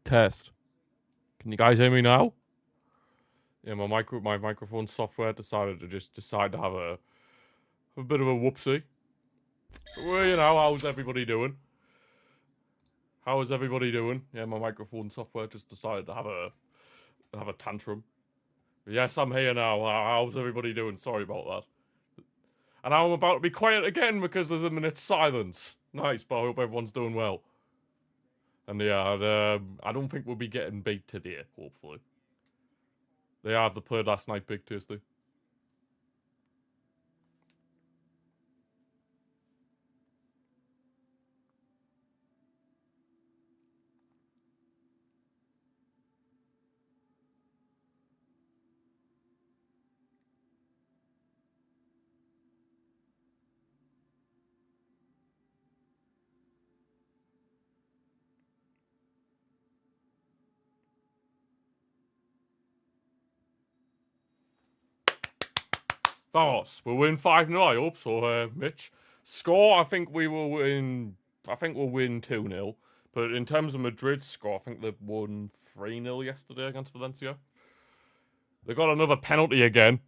Test. Can you guys hear me now? Yeah, my microphone software decided to decide to have a bit of a whoopsie. Well, you know, how's everybody doing? How is everybody doing? Yeah, my microphone software just decided to have a tantrum. Yes, I'm here now. How's everybody doing? Sorry about that. And now I'm about to be quiet again because there's a minute's silence. Nice, but I hope everyone's doing well. And yeah, I don't think we'll be getting beat today, hopefully. They have the played last night, Big Tasty. Vamos, we'll win 5-0, I hope so, Mitch. Score, I think we'll win 2-0. But in terms of Madrid's score, I think they won 3-0 yesterday against Valencia. They got another penalty again.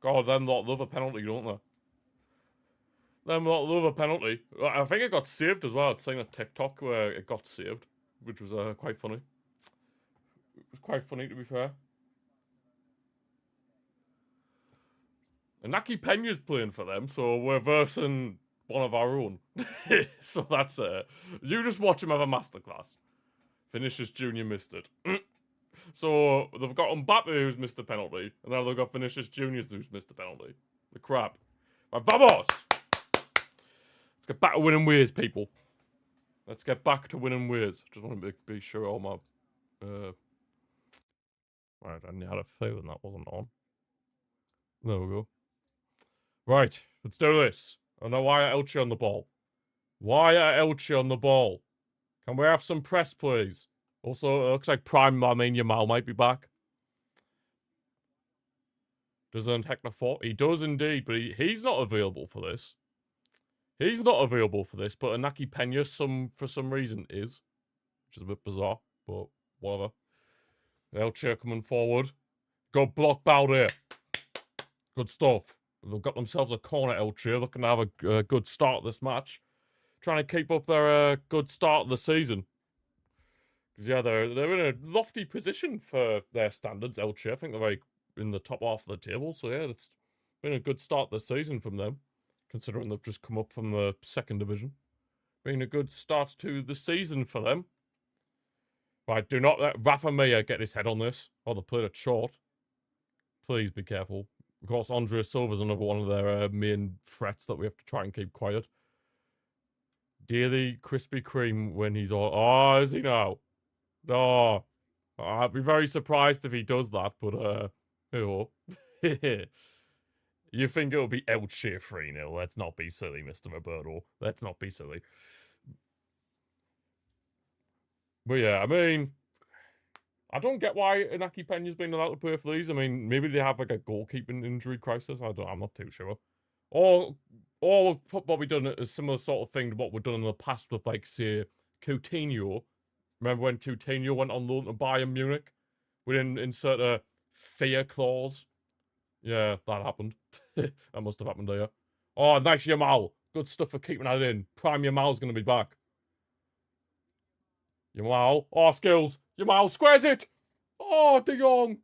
God, them lot love a penalty, don't they? Them lot love a penalty. I think it got saved as well. I'd seen a TikTok where it got saved, which was quite funny. It was quite funny, to be fair. And Naki Pena's playing for them, so we're versing one of our own. So that's it. You just watch him have a masterclass. Vinicius Jr. missed it. So they've got Mbappe who's missed the penalty, and now they've got Vinicius Jr. who's missed the penalty. The crap. Right, vamos! Let's get back to winning ways, people. Let's get back to winning ways. Just want to be sure all my... Right, I had a feeling that wasn't on. There we go. Right, let's do this. Oh no, why are Elche on the ball? Why are Elche on the ball? Can we have some press, please? Also, it looks like Prime Lamine Yamal might be back. Doesn't Hector Fort? He does indeed, but he's not available for this. He's not available for this, but Inaki Pena for some reason is. Which is a bit bizarre, but whatever. Elche coming forward. Good block, Balde. Good stuff. They've got themselves a corner, Elche, looking to have a good start this match. Trying to keep up their good start of the season. Because, yeah, they're in a lofty position for their standards, Elche. I think they're very in the top half of the table. So, yeah, it's been a good start this season from them, considering they've just come up from the second division. Been a good start to the season for them. Right, do not let Rafa Mir get his head on this. Oh, they played it short. Please be careful. Of course, Andrea Silva's another one of their main threats that we have to try and keep quiet. Dearly Krispy Kreme when he's all... Oh, is he now? Oh, I'd be very surprised if he does that, but, oh. You think it'll be Elche 3-0? Let's not be silly, Mr. Roberto. Let's not be silly. But yeah, I mean... I don't get why Inaki Pena's been allowed to play for these. I mean, maybe they have like a goalkeeping injury crisis. I'm not too sure. Or we'll probably done a similar sort of thing to what we've done in the past with, like, say, Coutinho. Remember when Coutinho went on loan to Bayern Munich? We didn't insert a fear clause. Yeah, that happened. That must have happened there. Oh, nice Yamal. Good stuff for keeping that in. Prime Yamal's going to be back. Yamal. Oh, skills. Yamal squares it. Oh, De Jong.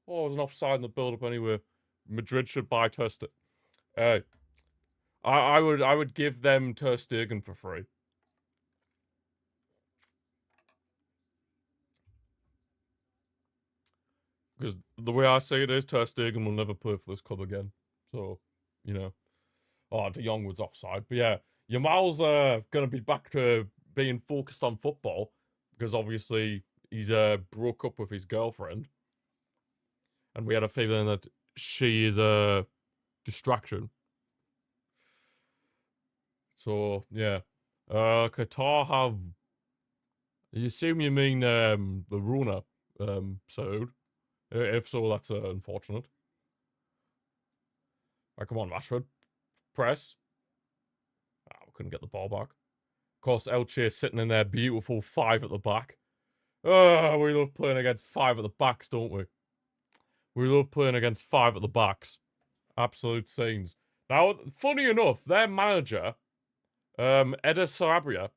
Oh, there's an offside in the build-up anyway. Madrid should buy Ter Stegen. Hey, I would give them Ter Stegen for free. Because the way I see it is, Ter Stegen will never play for this club again. So, you know. Oh, De Jong was offside. But yeah, Yamal's going to be back to being focused on football. Because obviously, he's broke up with his girlfriend. And we had a feeling that she is a distraction. So, yeah. Qatar have... You assume you mean the Rona, Saud. If so, that's unfortunate. Right, come on, Rashford. Press. Ah, we couldn't get the ball back. Of course, Elche sitting in their beautiful 5 at the back. Oh, we love playing against 5 at the backs, don't we? We love playing against 5 at the backs. Absolute scenes. Now, funny enough, their manager, Eder Sarabia,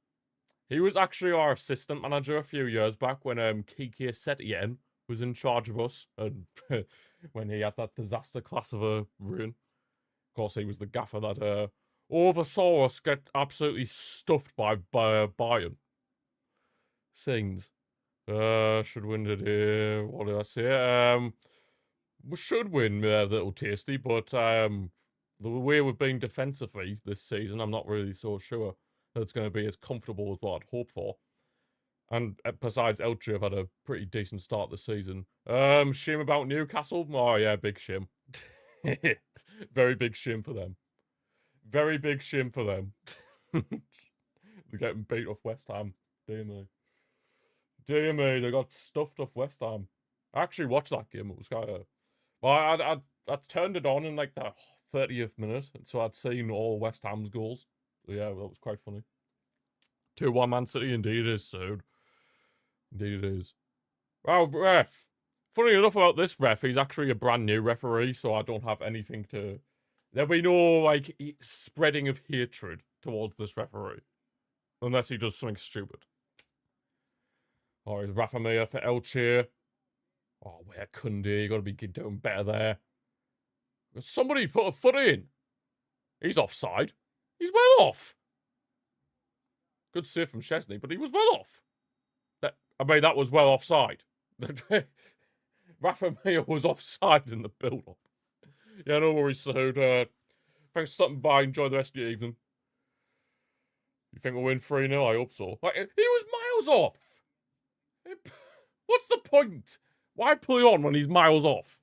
he was actually our assistant manager a few years back when Kiki Setien was in charge of us, and when he had that disaster class of a run. Of course, he was the gaffer that oversaw us get absolutely stuffed by Bayern. Scenes. Should win today. What did I say? We should win a little tasty, but the way we've been defensively this season, I'm not really so sure that it's going to be as comfortable as what I'd hoped for. And besides, Elche have had a pretty decent start this season. Shame about Newcastle? Oh yeah, big shame. Very big shame for them. Very big shame for them. They're getting beat off West Ham. Dear me. Dear me, they got stuffed off West Ham. I actually watched that game. It was kind of... Well, I turned it on in like the 30th minute, and so I'd seen all West Ham's goals. Yeah, that was quite funny. 2-1 Man City, indeed it is, so. Indeed it is. Well, ref. Funny enough about this ref, he's actually a brand new referee, so I don't have anything to... There'll be no, like, spreading of hatred towards this referee. Unless he does something stupid. Or is Rafa Mir for Elche? Oh, where Kunde? You gotta be doing better there. Somebody put a foot in. He's offside. He's well off. Good save from Chesney, but he was well off. That was well offside. Rafa Mir was offside in the build-up. Yeah, no worries, so thanks for stopping by. Enjoy the rest of your evening. You think we'll win 3-0? I hope so. Like, he was miles off. What's the point? Why play on when he's miles off?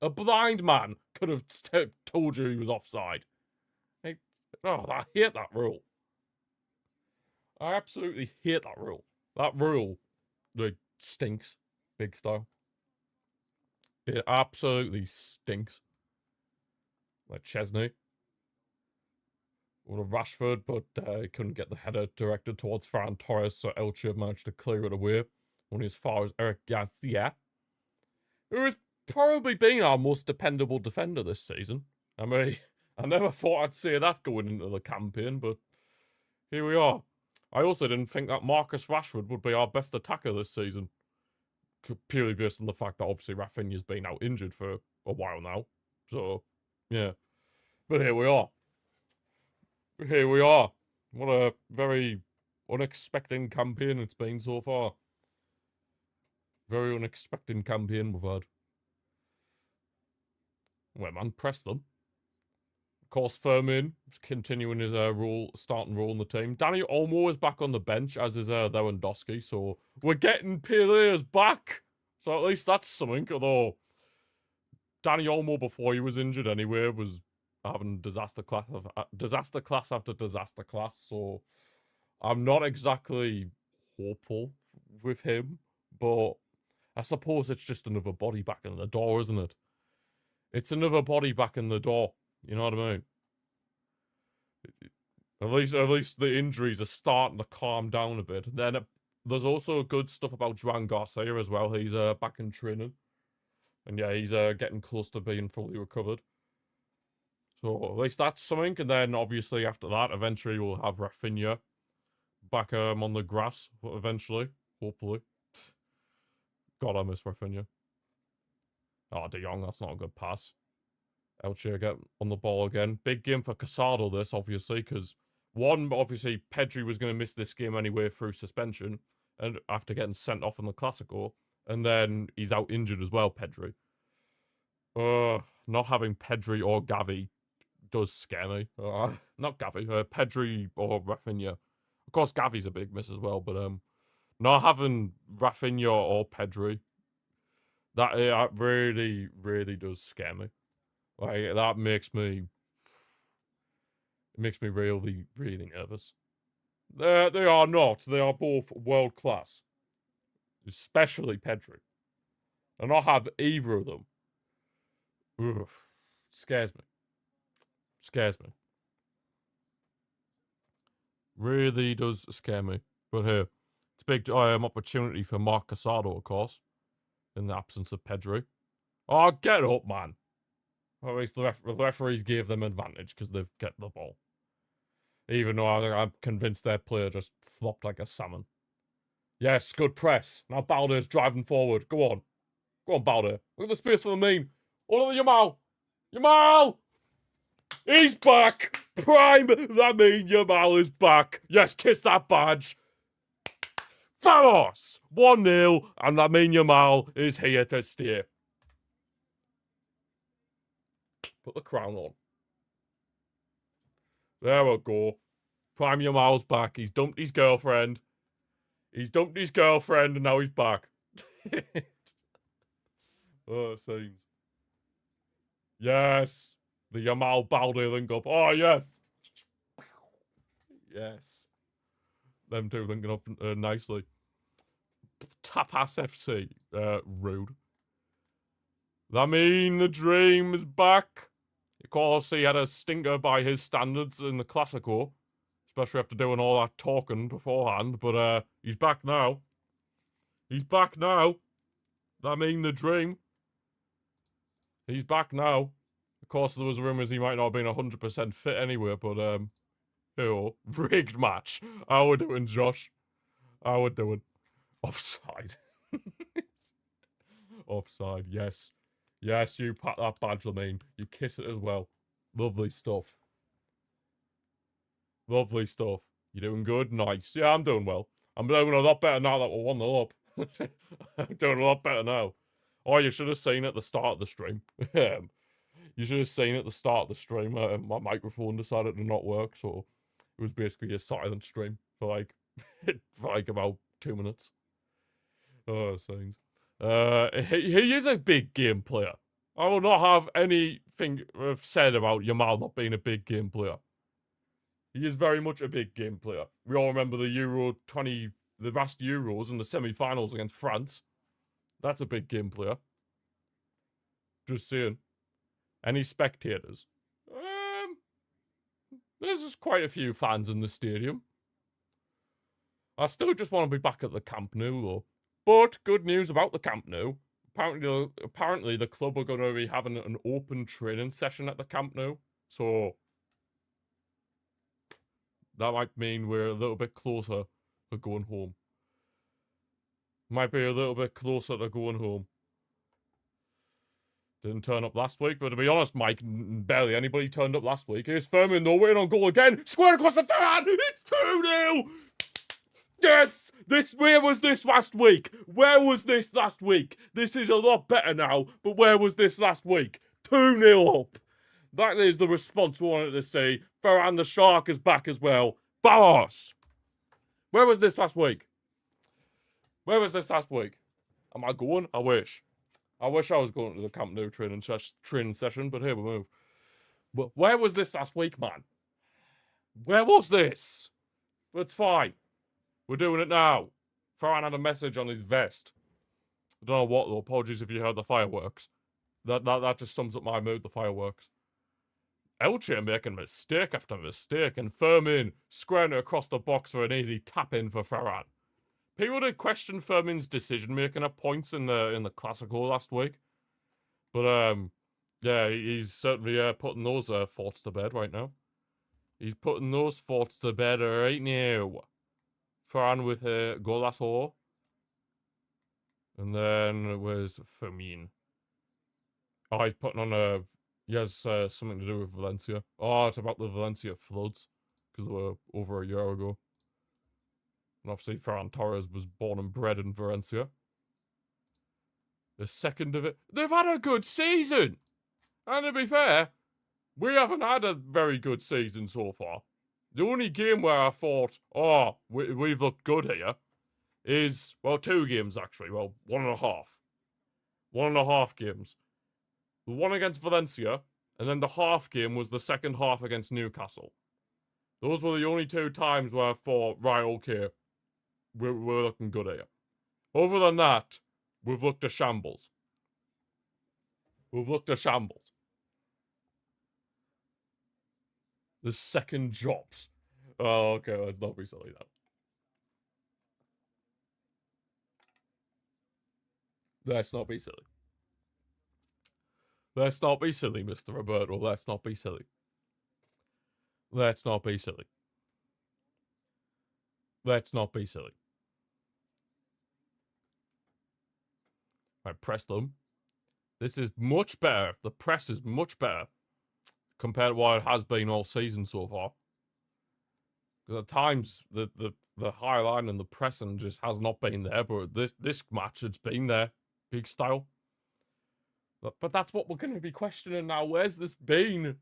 A blind man could have told you he was offside. I hate that rule. I absolutely hate that rule. That rule, stinks. Big style. It absolutely stinks. Like Chesney. Or Rashford, but he couldn't get the header directed towards Ferran Torres, so Elche managed to clear it away. Only as far as Eric Garcia, who has probably been our most dependable defender this season. I mean, I never thought I'd say that going into the campaign, but here we are. I also didn't think that Marcus Rashford would be our best attacker this season. Purely based on the fact that obviously Rafinha's been out injured for a while now. So, yeah. But here we are. Here we are. What a very unexpected campaign it's been so far. Very unexpected campaign we've had. Well, man, press them. Of course, Firmin is continuing his starting role in the team. Dani Olmo is back on the bench, as is Lewandowski, so we're getting players back. So at least that's something, although Dani Olmo, before he was injured anyway, was having disaster class after disaster class, so I'm not exactly hopeful with him, but I suppose it's just another body back in the door, isn't it? It's another body back in the door. You know what I mean? At least the injuries are starting to calm down a bit. And then there's also good stuff about Joan Garcia as well. He's back in training. And yeah, he's getting close to being fully recovered. So at least that's something. And then obviously after that, eventually we'll have Rafinha back on the grass. Eventually. Hopefully. God, I miss Rafinha. Oh, De Jong, that's not a good pass. Elche get on the ball again. Big game for Casado, this, obviously, because one, obviously, Pedri was going to miss this game anyway through suspension, and after getting sent off in the Clásico, and then he's out injured as well, Pedri. Not having Pedri or Gavi does scare me. Not Gavi, Pedri or Rafinha. Of course, Gavi's a big miss as well, but not having Rafinha or Pedri, that really, really does scare me. Like, that makes me really, really nervous. They are not. They are both world class. Especially Pedri. And not have either of them. Ugh. Scares me. Scares me. Really does scare me. But here, it's a big opportunity for Mark Casado, of course, in the absence of Pedro. Oh, get up, man. Or at least the referees gave them advantage because they've get the ball. Even though I'm convinced their player just flopped like a salmon. Yes, good press. Now Balder's driving forward. Go on. Go on, Balder. Look at the space for the mean. Oh, Yamal. Yamal! He's back! Prime Lamine Yamal is back. Yes, kiss that badge. Vamos! 1-0, and Lamine Yamal is here to stay. Put the crown on. There we go. Prime Yamal's back. He's dumped his girlfriend. And now he's back. Oh, it seems. Yes. The Yamal Balde link up. Oh, yes. Yes. Them two linking up nicely. Tapas FC. Rude. The dream is back. Of course, he had a stinker by his standards in the Classico. Especially after doing all that talking beforehand. But he's back now. The dream. He's back now. Of course, there was rumours he might not have been 100% fit anyway, but, rigged match. How we doing, Josh? How we doing? Offside. Offside, yes. Yes, you pat that badge, Lamine. You kiss it as well. Lovely stuff. Lovely stuff. You doing good? Nice. Yeah, I'm doing well. I'm doing a lot better now that we're 1-0 up. I'm doing a lot better now. Oh, you should have seen at the start of the stream. You should have seen at the start of the stream. My microphone decided to not work, so it was basically a silent stream for like about 2 minutes. Oh, things. He is a big game player. I will not have anything said about Yamal not being a big game player. He is very much a big game player. We all remember the last Euros and the semi-finals against France. That's a big game player. Just saying. Any spectators? There's just quite a few fans in the stadium. I still just want to be back at the Camp Nou, though. But good news about the Camp Nou. Apparently the club are going to be having an open training session at the Camp Nou. So that might mean we're a little bit closer to going home. Might be a little bit closer to going home. Didn't turn up last week, but to be honest, Mike, barely anybody turned up last week. Here's Furman, though, waiting on goal again. Square across the fan! It's 2-0! Yes! Where was this last week? This is a lot better now, but where was this last week? 2-0 up. That is the response we wanted to see. Ferran the Shark is back as well. Vamos! Where was this last week? Am I going? I wish I was going to the Camp Nou training session, but here we move. But where was this last week, man? Where was this? But it's fine. We're doing it now. Ferran had a message on his vest. I don't know what, though. Apologies if you heard the fireworks. That just sums up my mood, the fireworks. Elche making mistake after mistake, and Firmin squaring it across the box for an easy tap-in for Ferran. People did question Firmin's decision-making at points in the Classico last week. But, yeah, he's certainly putting those thoughts to bed right now. He's putting those thoughts to bed right now. Ferran with a golazo. And then where's Firmin? Oh, he's putting on he has something to do with Valencia. Oh, it's about the Valencia floods. Because they were over a year ago. And obviously Ferran Torres was born and bred in Valencia. The second of it. They've had a good season! And to be fair, we haven't had a very good season so far. The only game where I thought, oh, we've looked good here, is, well, 2 games actually. Well, 1.5. 1.5 games. The one against Valencia, and then the half game was the second half against Newcastle. Those were the only 2 times where I thought, right, okay, we're looking good here. Other than that, we've looked a shambles. The second jobs. Oh, okay, let's not be silly then. Let's not be silly. Let's not be silly, Mr. Roberto. Let's not be silly. Let's not be silly. Let's not be silly. Right, press them. This is much better. The press is much better compared to what it has been all season so far. Because at times, the high line and the pressing just has not been there, but this match, it's been there. Big style. But that's what we're going to be questioning now. Where's this been?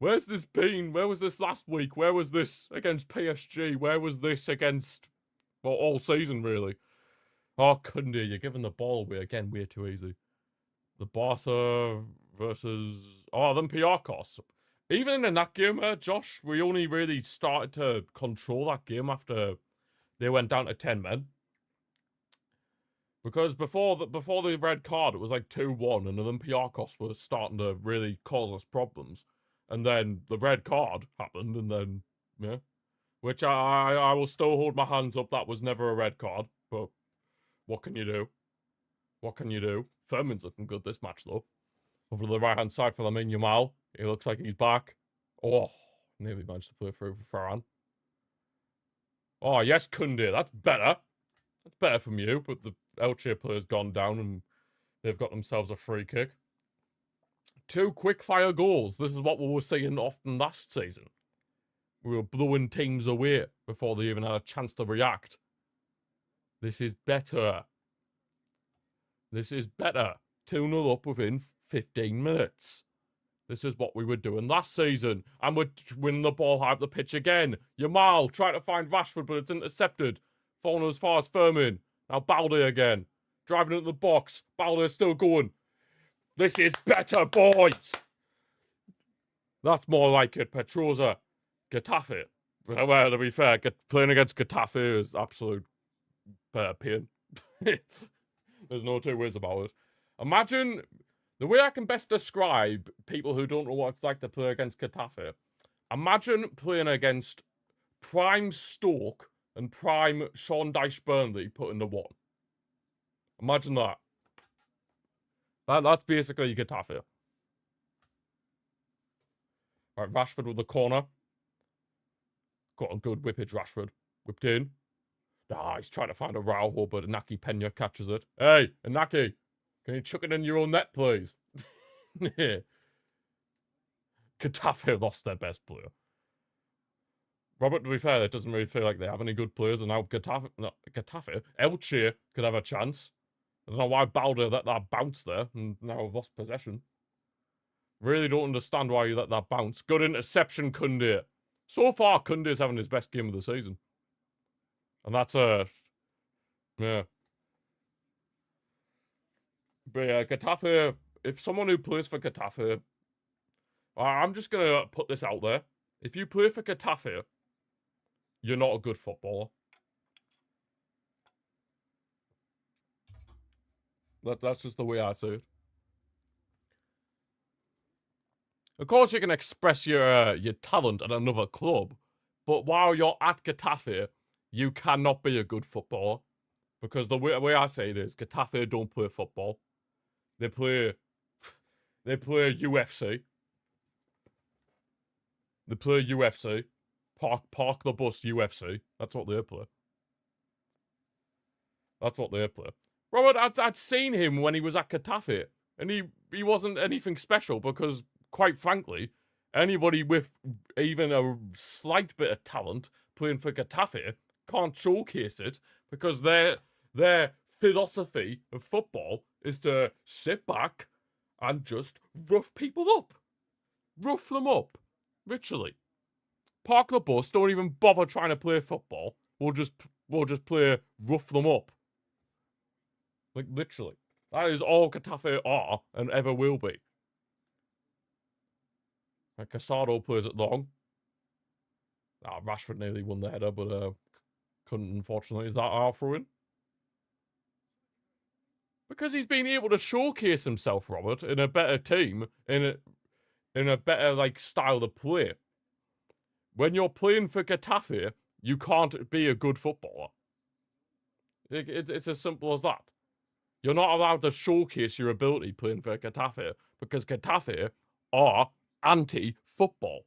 Where's this been? Where was this last week? Where was this against PSG? Where was this against, well, all season, really? Oh, Kunde, you're giving the ball away again way too easy. The Barca versus... Oh, Olympiacos. Even in that game, Josh, we only really started to control that game after they went down to 10 men. Because before the red card, it was like 2-1, and Olympiacos was starting to really cause us problems. And then the red card happened, and then, yeah. Which I will still hold my hands up, that was never a red card. But what can you do? What can you do? Furman's looking good this match, though. Over to the right-hand side for Lamine Yamal. He looks like he's back. Oh, nearly managed to play through for Ferran. Oh, yes, Kunde. That's better. That's better from you, but the Elche player's gone down and they've got themselves a free kick. 2 quick-fire goals. This is what we were seeing often last season. We were blowing teams away before they even had a chance to react. This is better. This is better. 2-0 up within 15 minutes. This is what we were doing last season. And we're winning the ball high up the pitch again. Yamal trying to find Rashford, but it's intercepted. Falling as far as Firmin. Now Balde again. Driving into the box. Balde's still going. This is better, boys. That's more like it. Petroza. Getafe. Well, to be fair, playing against Getafe is absolute pain. There's no two ways about it. Imagine, the way I can best describe people who don't know what it's like to play against Getafe. Imagine playing against prime Stoke and prime Sean Dyche Burnley put into one. Imagine that. That's basically Getafe. Right, Rashford with the corner. Got a good whippage, Rashford. Whipped in. Ah, he's trying to find a Araujo, but Inaki Pena catches it. Hey, Inaki, can you chuck it in your own net, please? Yeah. Getafe lost their best player. Robert, to be fair, it doesn't really feel like they have any good players, and now Getafe, Elche could have a chance. I don't know why Balde let that bounce there, and now have lost possession. Really don't understand why you let that bounce. Good interception, Kunde. So far, Kunde's having his best game of the season. And that's yeah. But yeah, Getafe, if someone who plays for Getafe, I'm just going to put this out there. If you play for Getafe, you're not a good footballer. That's just the way I see it. Of course, you can express your talent at another club, but while you're at Getafe, you cannot be a good footballer. Because the way I say it is, Getafe don't play football. They play UFC. They play UFC. Park the bus UFC. That's what they play. That's what they play. Robert, I'd seen him when he was at Getafe, and he wasn't anything special because, quite frankly, anybody with even a slight bit of talent playing for Getafe can't showcase it because their philosophy of football is to sit back and just rough people up. Rough them up. Literally. Park the bus, don't even bother trying to play football. We'll just play rough them up. Like, literally. That is all Getafe are and ever will be. Like, Casado plays it long. Rashford nearly won the header, but couldn't, unfortunately. Is that our throw-in? Because he's been able to showcase himself, Robert, in a better team, in a better, like, style of play. When you're playing for Getafe, you can't be a good footballer. It's as simple as that. You're not allowed to showcase your ability playing for Getafe because Getafe are anti-football.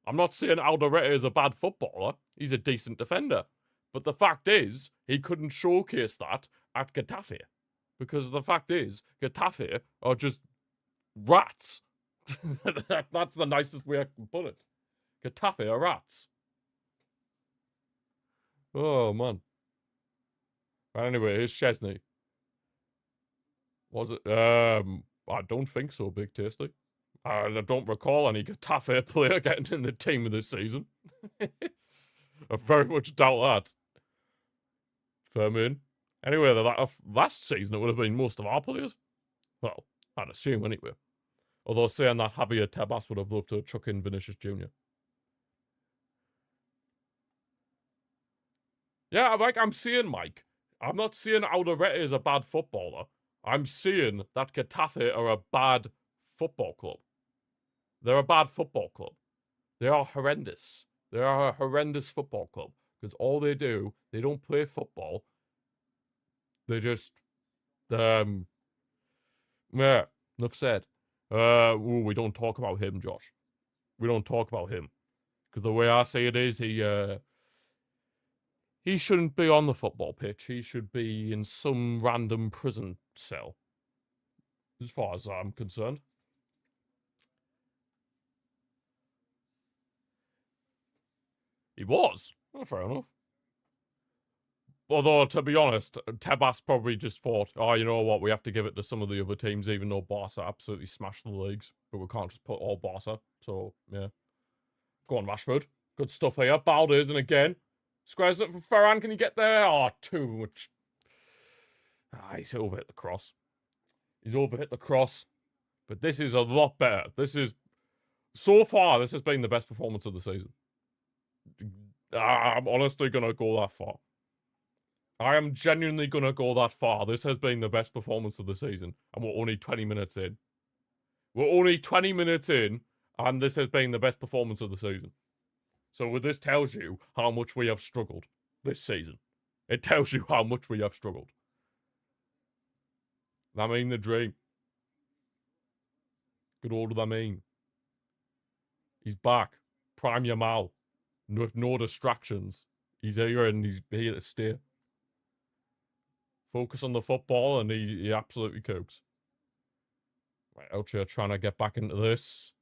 I'm not saying Alderete is a bad footballer. He's a decent defender. But the fact is, he couldn't showcase that at Getafe. Because the fact is, Getafe are just rats. That's the nicest way I can put it. Getafe are rats. Oh, man. But anyway, here's Chesney. Was it? I don't think so, Big Tasty. I don't recall any Getafe player getting in the team this season. I very much doubt that. Firmin. Anyway, last season it would have been most of our players. Well, I'd assume anyway. Although saying that, Javier Tebas would have loved to chuck in Vinicius Jr. Yeah, like I'm saying, Mike, I'm not saying Alderete is a bad footballer. I'm saying that Getafe are a bad football club. They're a bad football club. They are horrendous. They are a horrendous football club. Because all they do, they don't play football. They just, yeah, enough said. Ooh, we don't talk about him, Josh. We don't talk about him. Because the way I say it is, he shouldn't be on the football pitch. He should be in some random prison cell. As far as I'm concerned. He was. Oh, fair enough. Although, to be honest, Tebas probably just thought, oh, you know what, we have to give it to some of the other teams, even though Barca absolutely smashed the leagues. But we can't just put all Barca. So, yeah. Go on, Rashford. Good stuff here. Balders, and again. Squares it for Ferran. Can he get there? Oh, too much. He's overhit the cross. He's overhit the cross. But this is a lot better. So far, this has been the best performance of the season. I'm honestly going to go that far. I am genuinely going to go that far. This has been the best performance of the season. And we're only 20 minutes in. We're only 20 minutes in, and this has been the best performance of the season. So this tells you how much we have struggled this season. It tells you how much we have struggled. I mean the dream. Good old Lamine. He's back. Prime Yamal. With no distractions. He's here and he's here to stay. Focus on the football and he absolutely cooks. Right, Elche are trying to get back into this.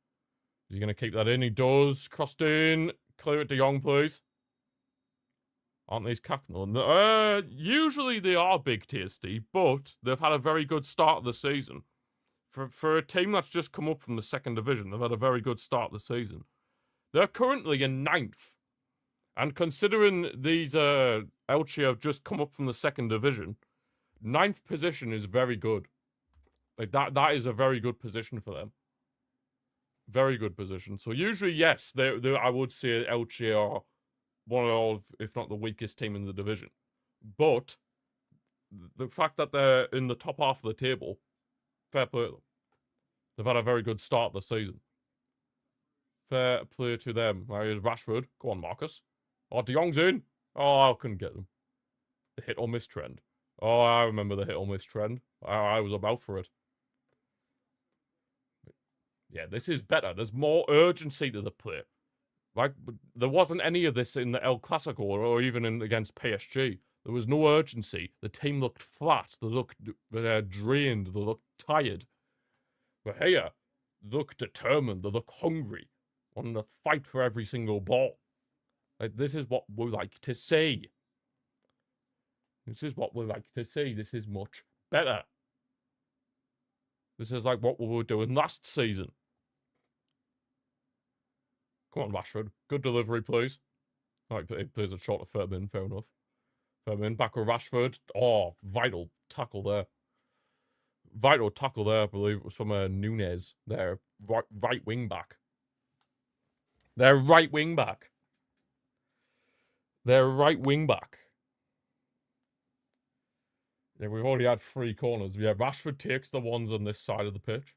Is he going to keep that in? He does. Crossed in. Clear it to Young, please. Aren't these cackling? Usually they are Big Tasty, but they've had a very good start of the season. For a team that's just come up from the second division, they've had a very good start of the season. They're currently in 9th. And considering these Elche have just come up from the second division, 9th position is very good. Like that is a very good position for them. Very good position. So usually, yes, I would say Elche are one of, if not the weakest team in the division. But the fact that they're in the top half of the table, fair play to them. They've had a very good start of the season. Fair play to them. Here's Rashford. Go on, Marcus. Oh, De Jong's in. Oh, I couldn't get them. The hit or miss trend. Oh, I remember the hit or miss trend. I was about for it. Yeah, this is better. There's more urgency to the play. Like, there wasn't any of this in the El Clasico or even against PSG. There was no urgency. The team looked flat. They looked drained. They looked tired. But here, they look determined. They look hungry. Want to fight for every single ball. Like, this is what we like to see. This is what we like to see. This is much better. This is like what we were doing last season. Come on, Rashford. Good delivery, please. All right, he plays a shot to Firmin. Fair enough. Firmin back with Rashford. Oh, vital tackle there. Vital tackle there, I believe it was from Nunez. Their right wing back. Their right wing back. Their right wing back. Yeah, we've already had 3 corners. Yeah, Rashford takes the ones on this side of the pitch.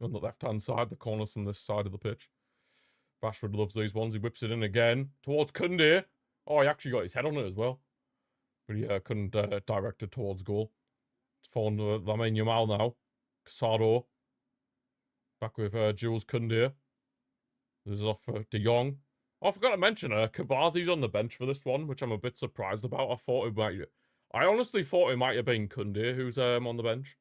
On the left-hand side, the corners from this side of the pitch. Rashford loves these ones. He whips it in again towards Koundé. Oh, he actually got his head on it as well. But he couldn't direct it towards goal. It's fallen to Lamine Yamal now. Casado. Back with Jules Koundé. This is off for De Jong. Oh, I forgot to mention, Kabazi's on the bench for this one, which I'm a bit surprised about. I honestly thought it might have been Koundé who's on the bench.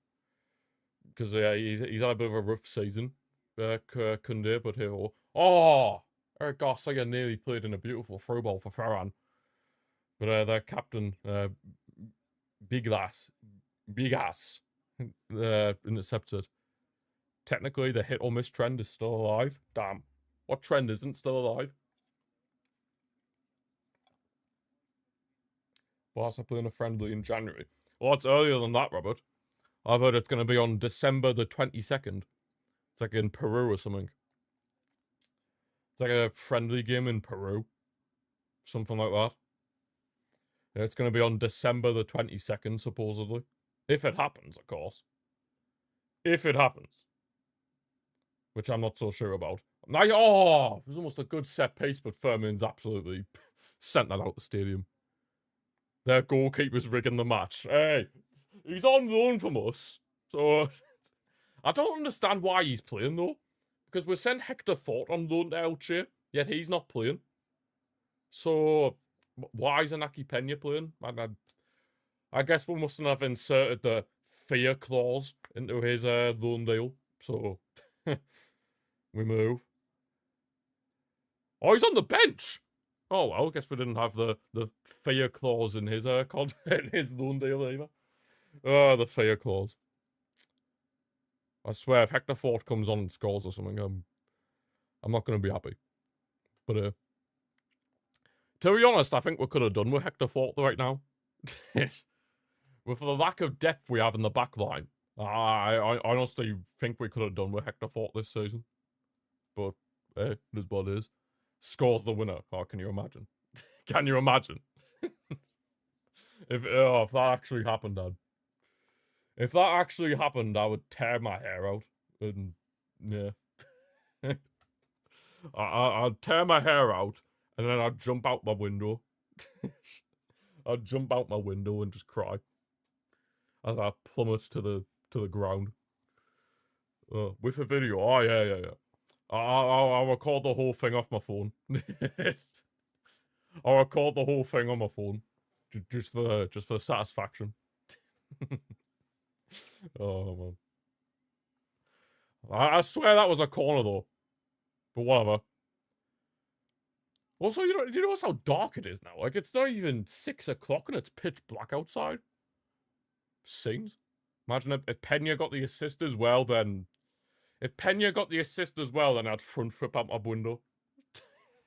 Because he's had a bit of a rough season, Koundé, but here. Oh! Eric Garcia nearly played in a beautiful through ball for Ferran. But their captain, Big Ass, intercepted. Technically, the hit or miss trend is still alive. Damn. What trend isn't still alive? Barca playing a friendly in January. Well, it's earlier than that, Robert. I've heard it's going to be on December the 22nd. It's like in Peru or something. It's like a friendly game in Peru. Something like that. Yeah, it's going to be on December the 22nd, supposedly. If it happens, of course. If it happens. Which I'm not so sure about. Now, oh! It was almost a good set piece, but Firmin's absolutely sent that out the stadium. Their goalkeeper's rigging the match. Hey! He's on loan from us. So, I don't understand why he's playing, though. Because we sent Hector Fort on loan to Elche, yet he's not playing. So, why is Inaki Peña playing? I guess we mustn't have inserted the fear clause into his loan deal. So, we move. Oh, he's on the bench! Oh, well, I guess we didn't have the fear clause in his in his loan deal either. Oh, the fear clause. I swear, if Hector Fort comes on and scores or something, I'm not going to be happy. But, to be honest, I think we could have done with Hector Fort right now. With the lack of depth we have in the back line, I honestly think we could have done with Hector Fort this season. But, it is what it is. Scores the winner. Oh, can you imagine? Can you imagine? If that actually happened, Dad. If that actually happened, I would tear my hair out. And, yeah. I'd tear my hair out, and then I'd jump out my window. I'd jump out my window and just cry. As I plummet to the ground. With a video. Oh, yeah. I'll record the whole thing off my phone. I'll record the whole thing on my phone. Just for satisfaction. Oh, man. I swear that was a corner, though. But whatever. Also, you notice how dark it is now? Like, it's not even 6 o'clock and it's pitch black outside. Seems. Imagine if Peña got the assist as well, then... If Peña got the assist as well, then I'd front flip out my window.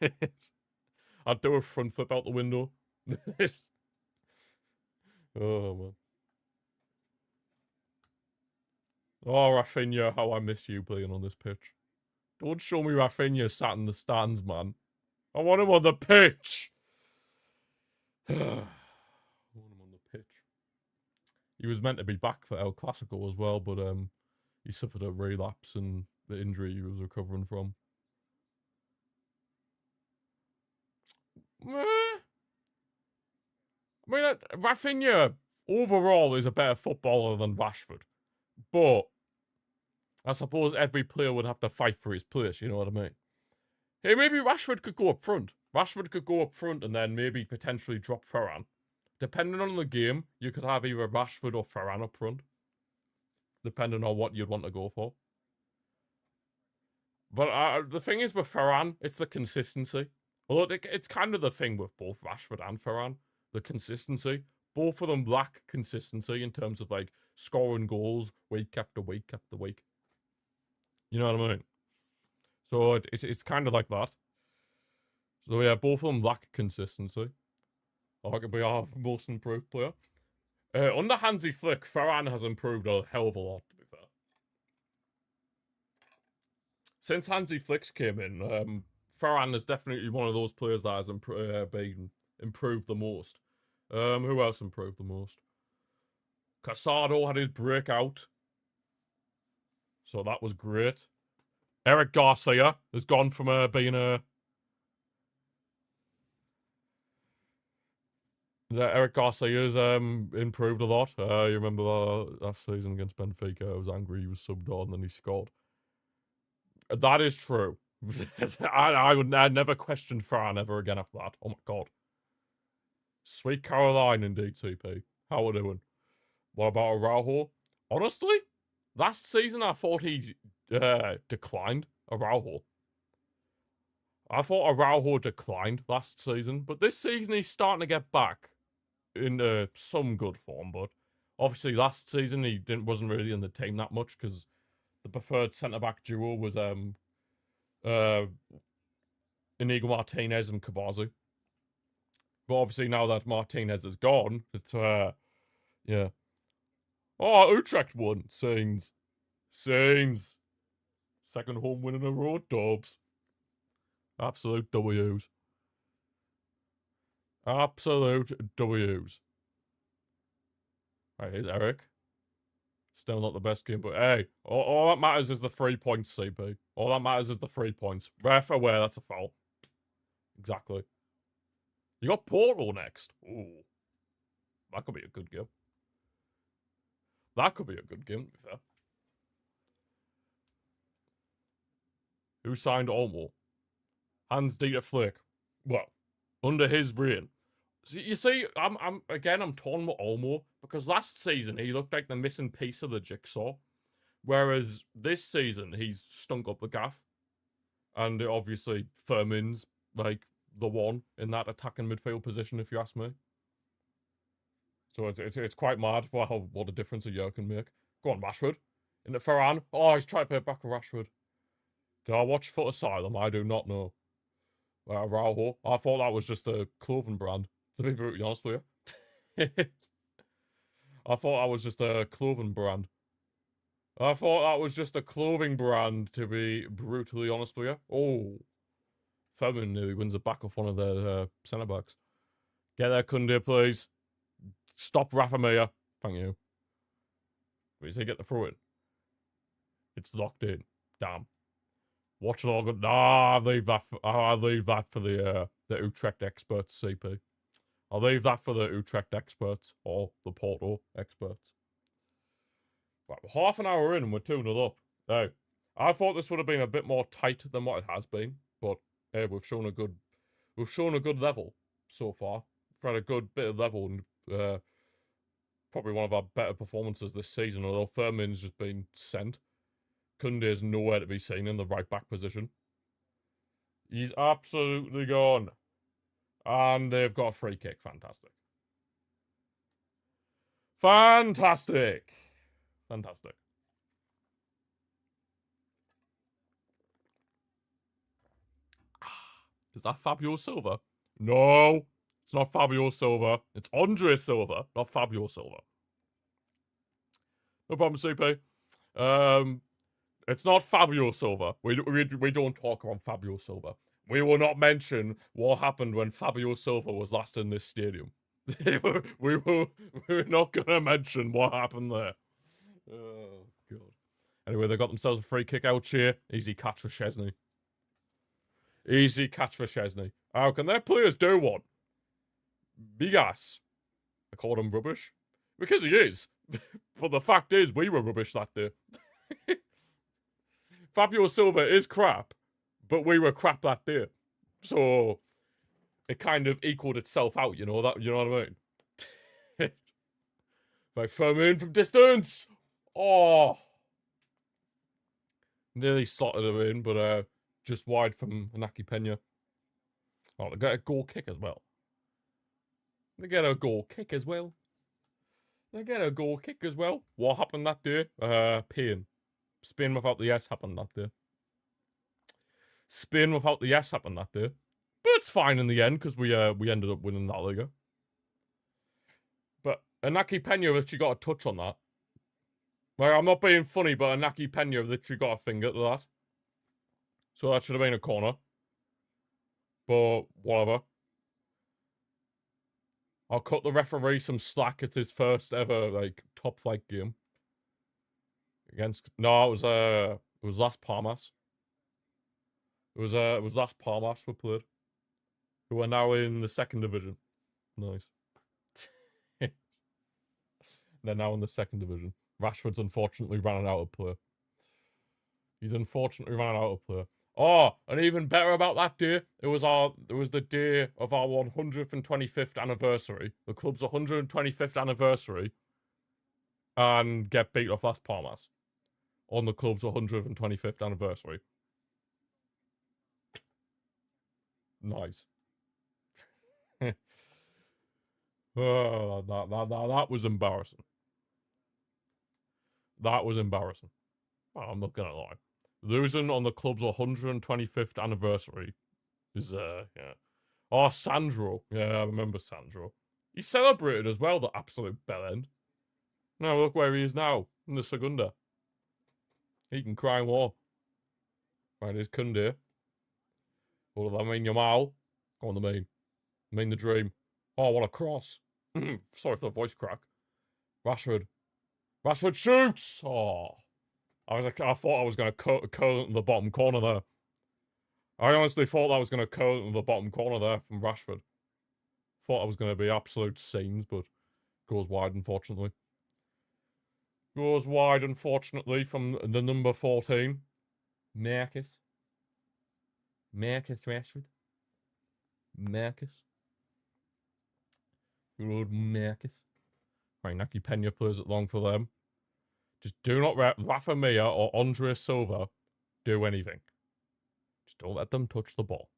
I'd do a front flip out the window. Oh, man. Oh, Rafinha, how I miss you playing on this pitch. Don't show me Rafinha sat in the stands, man. I want him on the pitch. I want him on the pitch. He was meant to be back for El Clasico as well, but he suffered a relapse and the injury he was recovering from. I mean, Rafinha overall is a better footballer than Rashford. But I suppose every player would have to fight for his place, you know what I mean? Hey, maybe Rashford could go up front. Rashford could go up front and then maybe potentially drop Ferran. Depending on the game, you could have either Rashford or Ferran up front. Depending on what you'd want to go for. But the thing is with Ferran, it's the consistency. Although it's kind of the thing with both Rashford and Ferran. The consistency. Both of them lack consistency in terms of, like, scoring goals week after week after week. You know what I mean? So it's kind of like that. So yeah, both of them lack consistency. Arguably our most improved player. Under Hansi Flick, Ferran has improved a hell of a lot, to be fair. Since Hansi Flick came in, Ferran is definitely one of those players that has been improved the most. Who else improved the most? Casado had his breakout. So that was great. Eric Garcia has gone from being a... Eric Garcia's improved a lot. You remember last season against Benfica? I was angry he was subbed on and then he scored. That is true. I'd never questioned Fran ever again after that. Oh my god. Sweet Caroline indeed, CP. How we doing? What about Araujo? Honestly, last season I thought he declined. Araujo. I thought Araujo declined last season, but this season he's starting to get back into some good form. But obviously last season he wasn't really in the team that much because the preferred centre-back duo was Inigo Martinez and Cabazu. But obviously now that Martinez is gone, it's yeah. Oh, Utrecht won. Saints. Second home win in a row, Dubs. Absolute W's. Absolute W's. Right, here's Eric. Still not the best game, but hey, all that matters is the 3 points, CP. All that matters is the 3 points. Ref aware, that's a foul. Exactly. You got Porto next. Ooh. That could be a good game. That could be a good game, to be fair. Who signed Olmo? Hans-Dieter Flick. Well, under his reign. So you see, I'm torn with Olmo because last season he looked like the missing piece of the jigsaw, whereas this season he's stunk up the gaff, and obviously Firmin's like the one in that attacking midfield position, if you ask me. So it's quite mad what a difference a year can make. Go on, Rashford. Into Ferran. Oh, he's trying to pay it back to Rashford. Did I watch Foot Asylum? I do not know. Araujo. I thought that was just a clothing brand, to be brutally honest with you. I thought that was just a clothing brand. I thought that was just a clothing brand, to be brutally honest with you. Oh. Fermin nearly wins it back off one of their centre-backs. Get there, Kunde, please. Stop Rafa Mir. Thank you. Wait, you say get the throw in? It's locked in. Damn. Watchalong. Nah, I'll leave that for the Utrecht experts, CP. I'll leave that for the Utrecht experts or the Porto experts. Right, we're half an hour in and we're 2-0 up. Hey, I thought this would have been a bit more tight than what it has been, but hey, we've shown a good level so far. We've had a good bit of level and probably one of our better performances this season, although Firmin's just been sent. Kunde is nowhere to be seen in the right back position. He's absolutely gone. And they've got a free kick. Fantastic. Fantastic. Fantastic. Is that Fabio Silva? No, it's not Fabio Silva. It's Andre Silva, not Fabio Silva. No problem, CP. It's not Fabio Silva. We don't talk about Fabio Silva. We will not mention what happened when Fabio Silva was last in this stadium. We're not going to mention what happened there. Oh, God. Anyway, they got themselves a free kick out here. Easy catch for Szczesny. Easy catch for Szczesny. How can their players do one? Big ass. I called him rubbish. Because he is. But the fact is, we were rubbish that day. Fabio Silva is crap, but we were crap that day. So it kind of equaled itself out, you know what I mean? If I throw him in from distance. Oh. Nearly slotted him in, but just wide from Inaki Pena. Oh, they get a goal kick as well. They get a goal kick as well. What happened that day? Pain. Spain without the S happened that day. But it's fine in the end because we ended up winning that Liga. But Inaki Pena literally got a touch on that. Like, I'm not being funny, but Inaki Pena literally got a finger to that. So that should have been a corner. But whatever. I'll cut the referee some slack. It's his first ever like top flight game. No, it was Las Palmas. It was Las Palmas we played, who are now in the 2nd division. Nice. They're now in the 2nd division. Rashford's unfortunately running out of play. He's unfortunately running out of play. Oh, and even better about that day, it was the day of our 125th anniversary. The club's 125th anniversary. And get beat off Las Palmas on the club's 125th anniversary. Nice. Oh, that was embarrassing. That was embarrassing. Oh, I'm not gonna lie. Losing on the club's 125th anniversary is, yeah. Oh, Sandro. Yeah, I remember Sandro. He celebrated as well, the absolute bellend. Now look where he is now, in the Segunda. He can cry more. Right, his Kunde. What does that mean, Yamal? Go on, the main. Mean the dream. Oh, what a cross. Sorry for the voice crack. Rashford. Rashford shoots! Oh. I thought I was going to curl into the bottom corner there. I honestly thought that was going to curl into the bottom corner there from Rashford. Thought I was going to be absolute scenes, but goes wide, unfortunately. Goes wide, unfortunately, from the number 14. Marcus Rashford. Marcus. Good old Marcus. Right, Naki Pena plays it long for them. Just do not let Rafa Mia or Andre Silva do anything. Just don't let them touch the ball.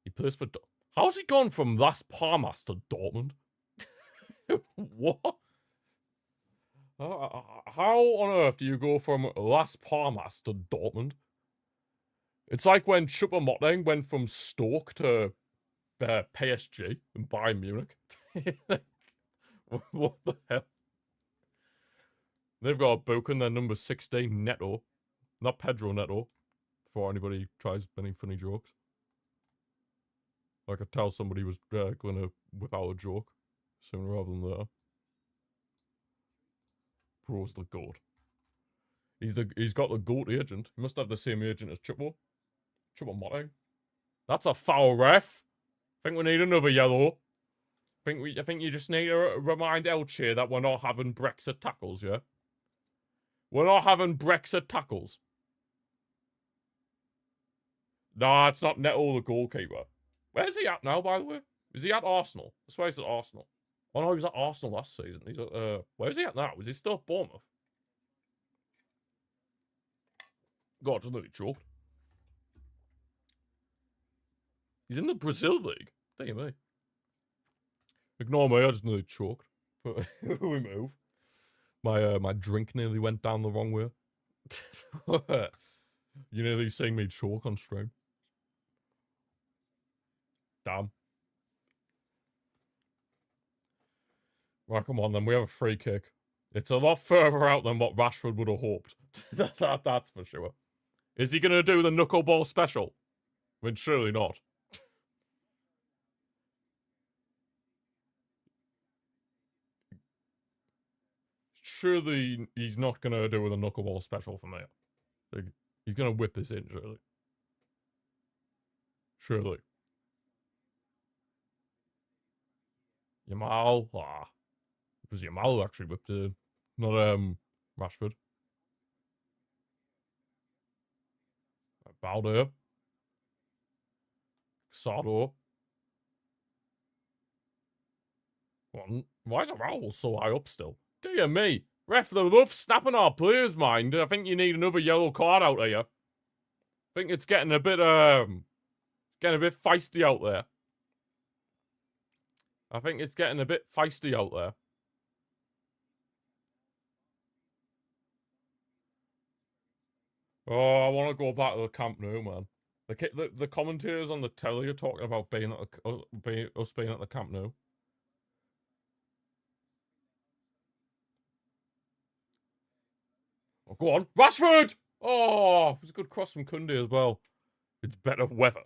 He plays for... How's he gone from Las Palmas to Dortmund? What? How on earth do you go from Las Palmas to Dortmund? It's like when Choupo-Moting went from Stoke to PSG and Bayern Munich. What the hell? They've got a book in their number 16, Neto. Not Pedro Neto. Before anybody tries any funny jokes. I could tell somebody was going to whip out a joke sooner rather than later. Bro's the GOAT. He's got the GOAT agent. He must have the same agent as Choupo-Moting. That's a foul, ref. I think we need another yellow. I think you just need to remind Elche that we're not having Brexit tackles, yeah? We're not having Brexit tackles. Nah, it's not Neto, the goalkeeper. Where's he at now, by the way? Is he at Arsenal? I swear he's at Arsenal. Oh no, he was at Arsenal last season. He's at, where's he at now? Is he still at Bournemouth? God, just nearly choked. He's in the Brazil League. Damn me. Ignore me, I just nearly choked. But we move. My drink nearly went down the wrong way. You nearly seeing me choke on stream. Damn. Right, come on then, we have a free kick. It's a lot further out than what Rashford would have hoped. That's for sure. Is he going to do the knuckleball special? I mean, surely not. Surely he's not going to do the knuckleball special from there. Like, he's going to whip this in, surely. Surely. Yamal. Ah. It was Yamal who actually whipped it in. Not, Rashford. Balde. Sado. Why is Raul so high up still? Dear me. Ref, they love snapping our players' mind. I think you need another yellow card out here. I think it's getting a bit, feisty out there. I think it's getting a bit feisty out there. Oh, I want to go back to the Camp Nou, man. The commentators on the telly are talking about being at us being at the Camp Nou. Oh, go on. Rashford! Oh, it was a good cross from Kunde as well. It's better weather.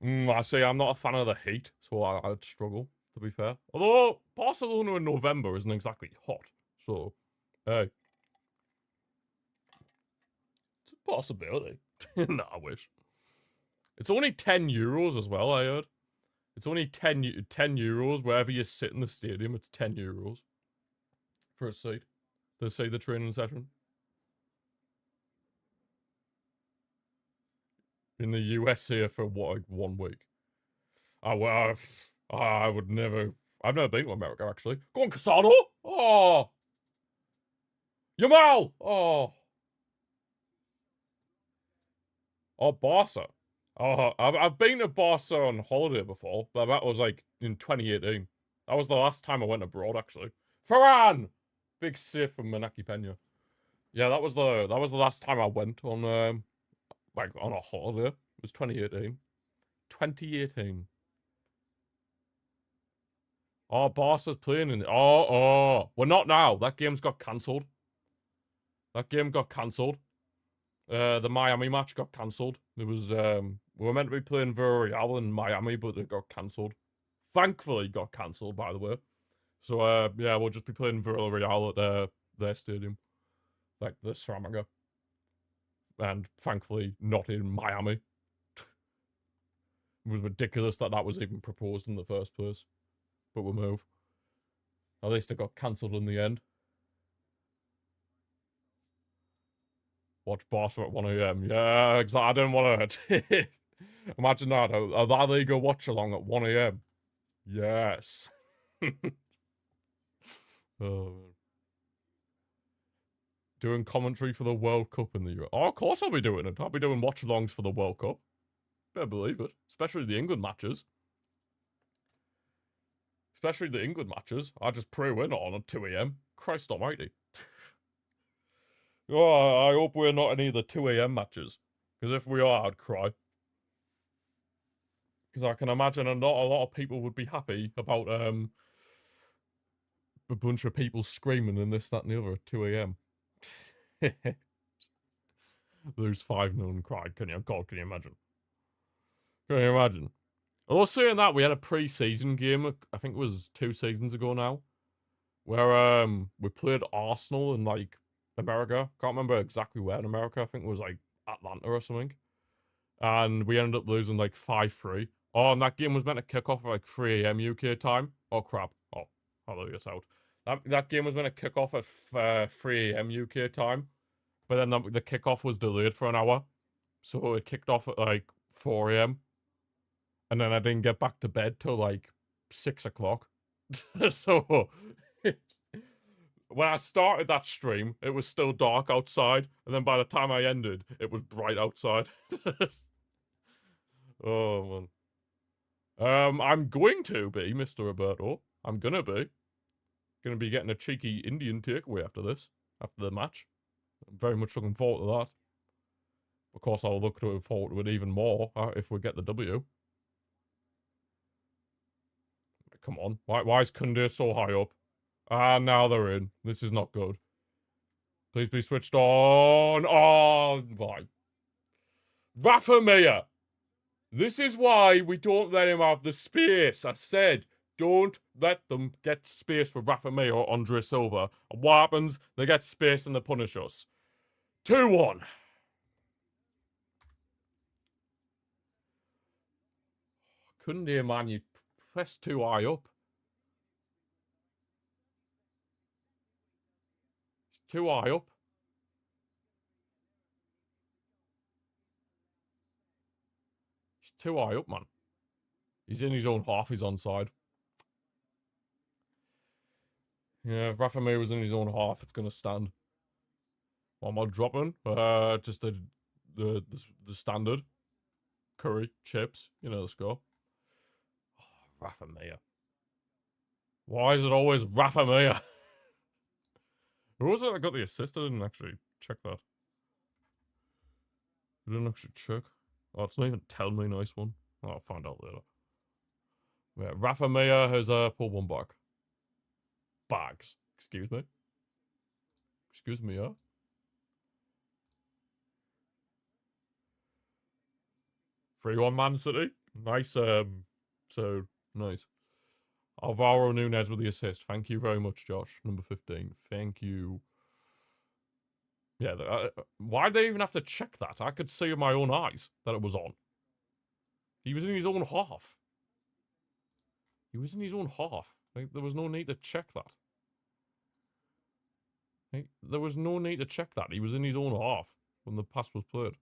I say I'm not a fan of the heat, so I'd struggle, to be fair. Although, Barcelona in November isn't exactly hot, so, hey. It's a possibility. Nah, I wish. It's only €10 as well, I heard. It's only 10 euros wherever you sit in the stadium. It's €10 for a seat to see the training session. In the US here for what, like 1 week. Oh, well, I would never. I've never been to America, actually. Go on, Casado! Oh! Yamal! Oh! Oh, Barca. Oh, I've been to Barca on holiday before, but that was like in 2018. That was the last time I went abroad, actually. Ferran! Big save from Manaki Pena. Yeah, that was the last time I went on like on a holiday. It was 2018. 2018. Oh, Barca's playing in. Oh. Well, not now. That game's got cancelled. That game got cancelled. The Miami match got cancelled. It was we were meant to be playing Villarreal in Miami, but it got cancelled. Thankfully, got cancelled, by the way. So yeah, we'll just be playing Villarreal at their stadium, like the Ceramica, and thankfully not in Miami. It was ridiculous that was even proposed in the first place, but we'll move. At least it got cancelled in the end. Watch Barca at 1 a.m. Yeah, exactly. I didn't want to. Imagine that, a La Liga watch-along at 1 a.m. Yes. Oh. Doing commentary for the World Cup in the US. Oh, of course I'll be doing it. I'll be doing watch-alongs for the World Cup. Better believe it. Especially the England matches. I just pre-win on at 2 a.m. Christ almighty. Oh, I hope we're not any of the 2 a.m. matches. Because if we are, I'd cry. Because I can imagine not a lot of people would be happy about a bunch of people screaming and this, that, and the other at 2 a.m. Lose 5-0 and cried. Can you imagine? Can you imagine? Although saying that, we had a pre-season game, I think it was 2 seasons ago now, where we played Arsenal in like America. Can't remember exactly where in America. I think it was like Atlanta or something. And we ended up losing like 5-3. Oh, and that game was meant to kick off at like 3 a.m. UK time. Oh crap. Oh, hallelujah, it's out. That game was meant to kick off at 3 a.m. UK time. But then the kickoff was delayed for an hour. So it kicked off at like 4 a.m. And then I didn't get back to bed till like 6 o'clock. So when I started that stream, it was still dark outside. And then by the time I ended, it was bright outside. Oh, man. I'm going to be, Mr. Roberto. I'm gonna be. Gonna be getting a cheeky Indian takeaway after this. After the match. I'm very much looking forward to that. Of course, I'll look forward to it even more if we get the W. Come on. Why is Kunde so high up? Ah, now they're in. This is not good. Please be switched on. Oh, why? Rafa Mir. This is why we don't let him have the space. I said, don't let them get space with Rafa Mir or Andre Silva. And what happens? They get space and they punish us. 2-1. Kunde, man, you press too high up. It's too high up. He's too high up, man. He's in his own half. He's onside. Yeah, if Rafa Mir was in his own half, it's going to stand. What am I dropping? Just the standard. Curry, chips, you know the score. Oh, Rafa Mir. Why is it always Rafa Mir? Who was it that got the assist? I didn't actually check that. I didn't actually check. Oh, it's not even telling me nice one. Oh, I'll find out later. Yeah, Rafa Mir has pulled one back. Bags. Excuse me. Excuse me, yeah. 3-1 Man City. Nice, so nice. Alvaro Nunez with the assist. Thank you very much, Josh. Number 15. Thank you. Yeah, why'd they even have to check that? I could see with my own eyes that it was on. He was in his own half. He was in his own half. Like, there was no need to check that. Like, there was no need to check that. He was in his own half when the pass was played.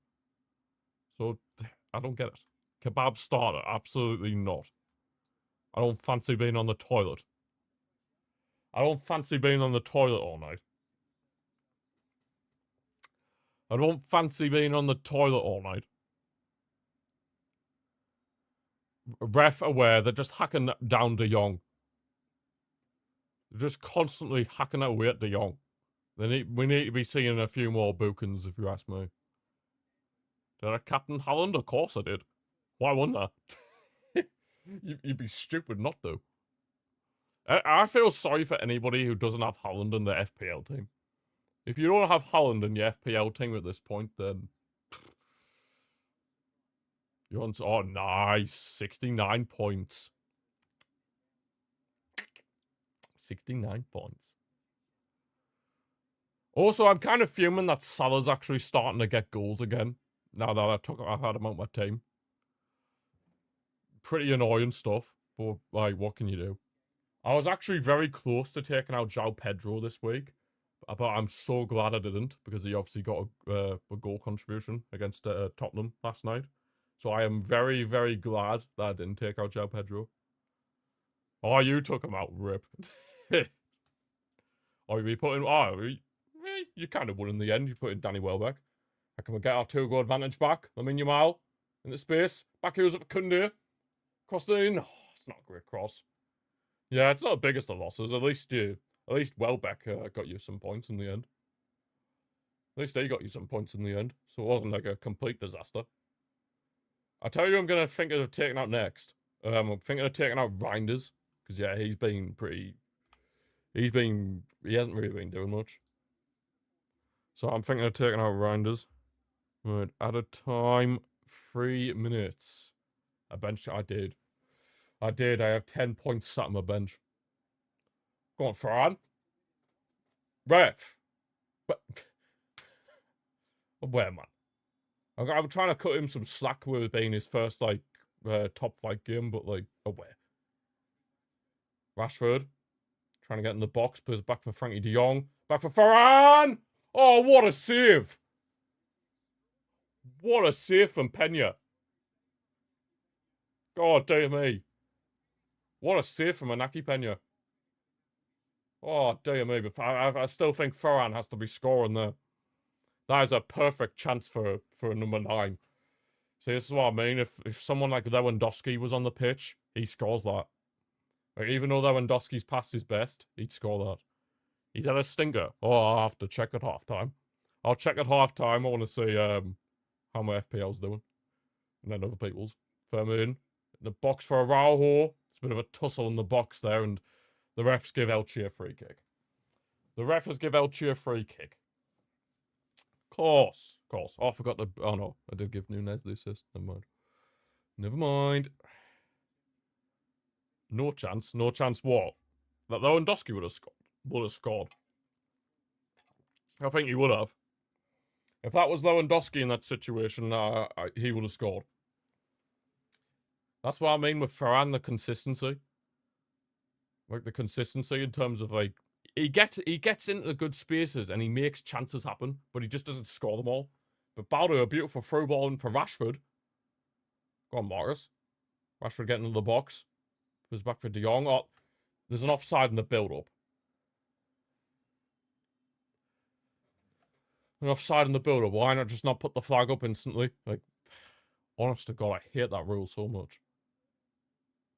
So, I don't get it. Kebab starter? Absolutely not. I don't fancy being on the toilet. I don't fancy being on the toilet all night. I don't fancy being on the toilet all night. Ref aware, they're just hacking down De Jong. They're just constantly hacking away at De Jong. We need to be seeing a few more bookings, if you ask me. Did I captain Haaland? Of course I did. Why wouldn't I? You'd be stupid not to. I feel sorry for anybody who doesn't have Haaland in their FPL team. If you don't have Haaland in your FPL team at this point, then... You're on... Oh, nice. 69 points. 69 points. Also, I'm kind of fuming that Salah's actually starting to get goals again. Now that I've had him out my team. Pretty annoying stuff, but like, what can you do? I was actually very close to taking out João Pedro this week, but I'm so glad I didn't, because he obviously got a goal contribution against Tottenham last night. So I am very, very glad that I didn't take out João Pedro. Oh, you took him out, rip. Oh, you putting... Oh, you kind of won in the end. You put in Danny Welbeck. How can we get our 2-goal advantage back? Lamine Yamal in the space. Back heels up Koundé. Crossed in. Oh, it's not a great cross. Yeah, it's not the biggest of losses. At least Welbeck got you some points in the end. At least they got you some points in the end. So it wasn't like a complete disaster. I tell you, I'm going to think of taking out next. I'm thinking of taking out Reinders. Because, yeah, he hasn't really been doing much. So I'm thinking of taking out Reinders. Right, at a time, 3 minutes. A bench, I did. I have 10 points sat on my bench. Go on, Fran. Ref. But where, man? I'm trying to cut him some slack with it being his first, like, top flight game, but, like, where? Rashford. Trying to get in the box, puts back for Frankie de Jong. Back for Ferran! Oh, what a save! What a save from Pena. God dear me. What a save from Inaki Pena. Oh, dear me. But I still think Ferran has to be scoring there. That is a perfect chance for a number 9. See, this is what I mean. If someone like Lewandowski was on the pitch, he scores that. Like, even though Lewandowski's past his best, he'd score that. He's had a stinker. Oh, I'll have to check at halftime. I'll check at halftime. I want to see how my FPL's doing. And then other people's. Firming in the box for Araujo. It's a bit of a tussle in the box there, and the refs give Elche a free kick. The refs give Elche a free kick. Of course. Oh, I forgot to... Oh, no. I did give Nunez the assist. Never mind. No chance. No chance what? That Lewandowski would have scored. I think he would have. If that was Lewandowski in that situation, he would have scored. That's what I mean with Ferran, the consistency. Like, the consistency in terms of, like... He gets into the good spaces and he makes chances happen, but he just doesn't score them all. But Baldo, a beautiful through ball in for Rashford. Go on, Marcus. Rashford getting into the box. Goes back for De Jong. Oh, there's an offside in the build-up. An offside in the build-up. Why not just not put the flag up instantly? Like, honest to God, I hate that rule so much.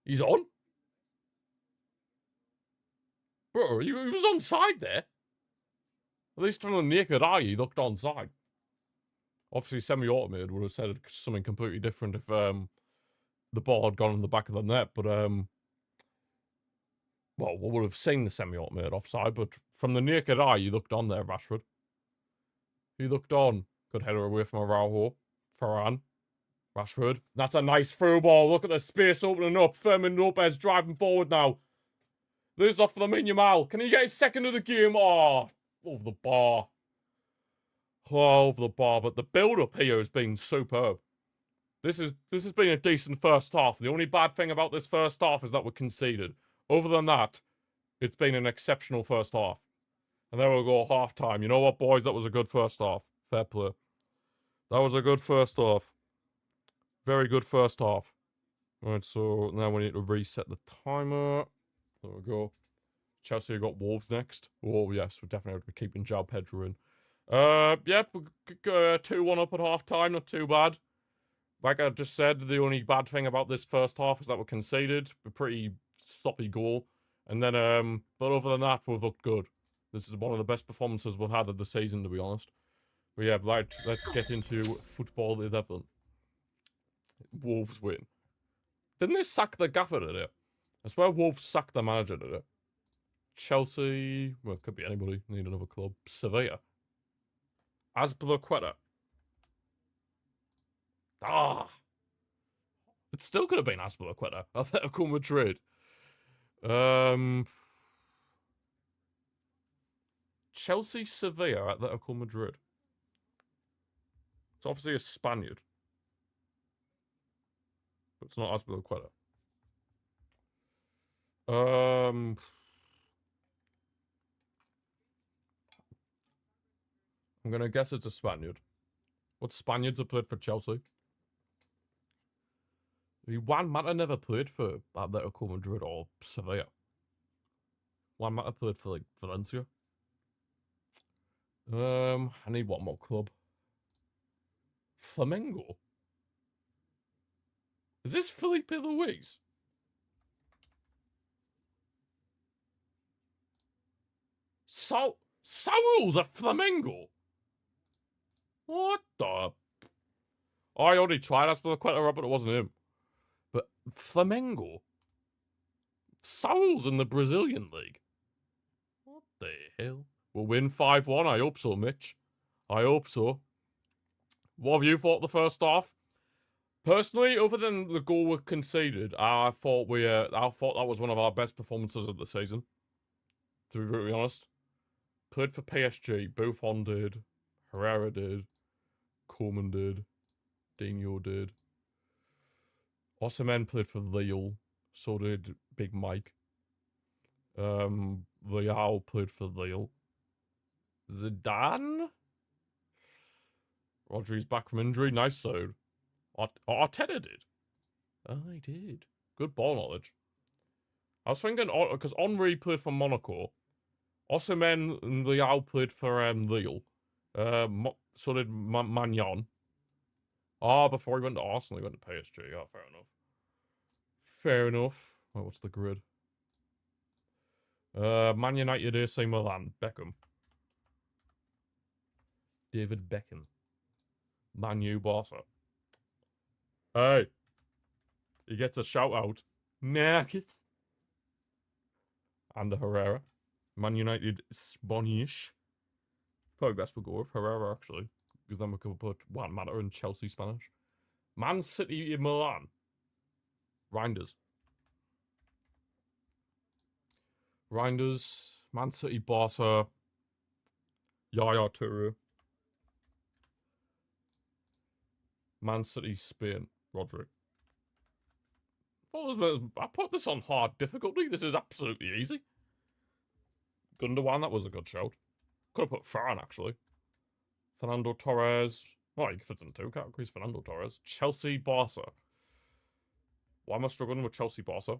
He's on? Bro, he was onside there. At least on a naked eye, he looked onside. Obviously, semi-automated would have said something completely different if the ball had gone in the back of the net, but well, we would have seen the semi-automated offside, but from the naked eye, he looked on there, Rashford. He looked on. Good header away from Araujo. Ferran. Rashford. That's a nice through ball. Look at the space opening up. Fermin Lopez driving forward now. This is off for Lamine Yamal. Can he get his second of the game? Oh, over the bar. Oh, over the bar. But the build-up here has been superb. This has been a decent first half. The only bad thing about this first half is that we're conceded. Other than that, it's been an exceptional first half. And there we'll go half-time. You know what, boys? That was a good first half. Fair play. That was a good first half. Very good first half. Alright, so now we need to reset the timer. There we go. Chelsea got Wolves next. Oh, yes, we're definitely have to be keeping João Pedro in. Yep, 2-1 up at half-time. Not too bad. Like I just said, the only bad thing about this first half is that we're conceded. A pretty sloppy goal. And then, but other than that, we've looked good. This is one of the best performances we've had of the season, to be honest. But yeah, right, let's get into football 11. Wolves win. Didn't they sack the gaffer today? I swear Wolves sacked the manager today. Chelsea, well, it could be anybody. Need another club. Sevilla. Azpilicueta. Ah! It still could have been Azpilicueta. Atletico Madrid. Chelsea, Sevilla, Atletico Madrid. It's obviously a Spaniard. But it's not Azpilicueta. I'm gonna guess it's a Spaniard. What Spaniards have played for Chelsea? Juan Mata never played for Atletico Madrid or Sevilla. Juan Mata played for, like, Valencia. I need one more club. Flamengo? Is this Felipe Luis? Saul's at Flamengo? What the? I already tried Azpilicueta, but it wasn't him. But Flamengo? Saul's in the Brazilian league? What the hell? We'll win 5-1. I hope so, Mitch. I hope so. What have you thought the first half? Personally, other than the goal we conceded, I thought that was one of our best performances of the season. To be brutally honest. Played for PSG. Buffon did. Herrera did. Coleman did. Dino did. Osimhen played for Lille. So did Big Mike. Leao played for Lille. Zidane? Rodri's back from injury. Nice side. Arteta did. Oh, he did. Good ball knowledge. I was thinking, because Henry played for Monaco. Osimhen and Leao played for Lille. So did Magnan. Before he went to Arsenal, he went to PSG. Oh, fair enough. Fair enough. Oh, what's the grid? Man United, AC Milan. Beckham. David Beckham. Man U, Barca. Hey. He gets a shout out. Naked. And the Herrera. Man United, Spanish. Probably best we'll go with Herrera, actually. Because then we could put Juan Mata in Chelsea, Spanish. Man City in Milan. Reinders. Reinders. Man City, Barca. Yaya Toure. Man City, Spain. Rodri. I put this on hard difficulty. This is absolutely easy. Gundogan, that was a good shout. Could have put Ferran, actually. Fernando Torres. Oh, he fits in two categories. Fernando Torres. Chelsea, Barca. Why am I struggling with Chelsea, Barca?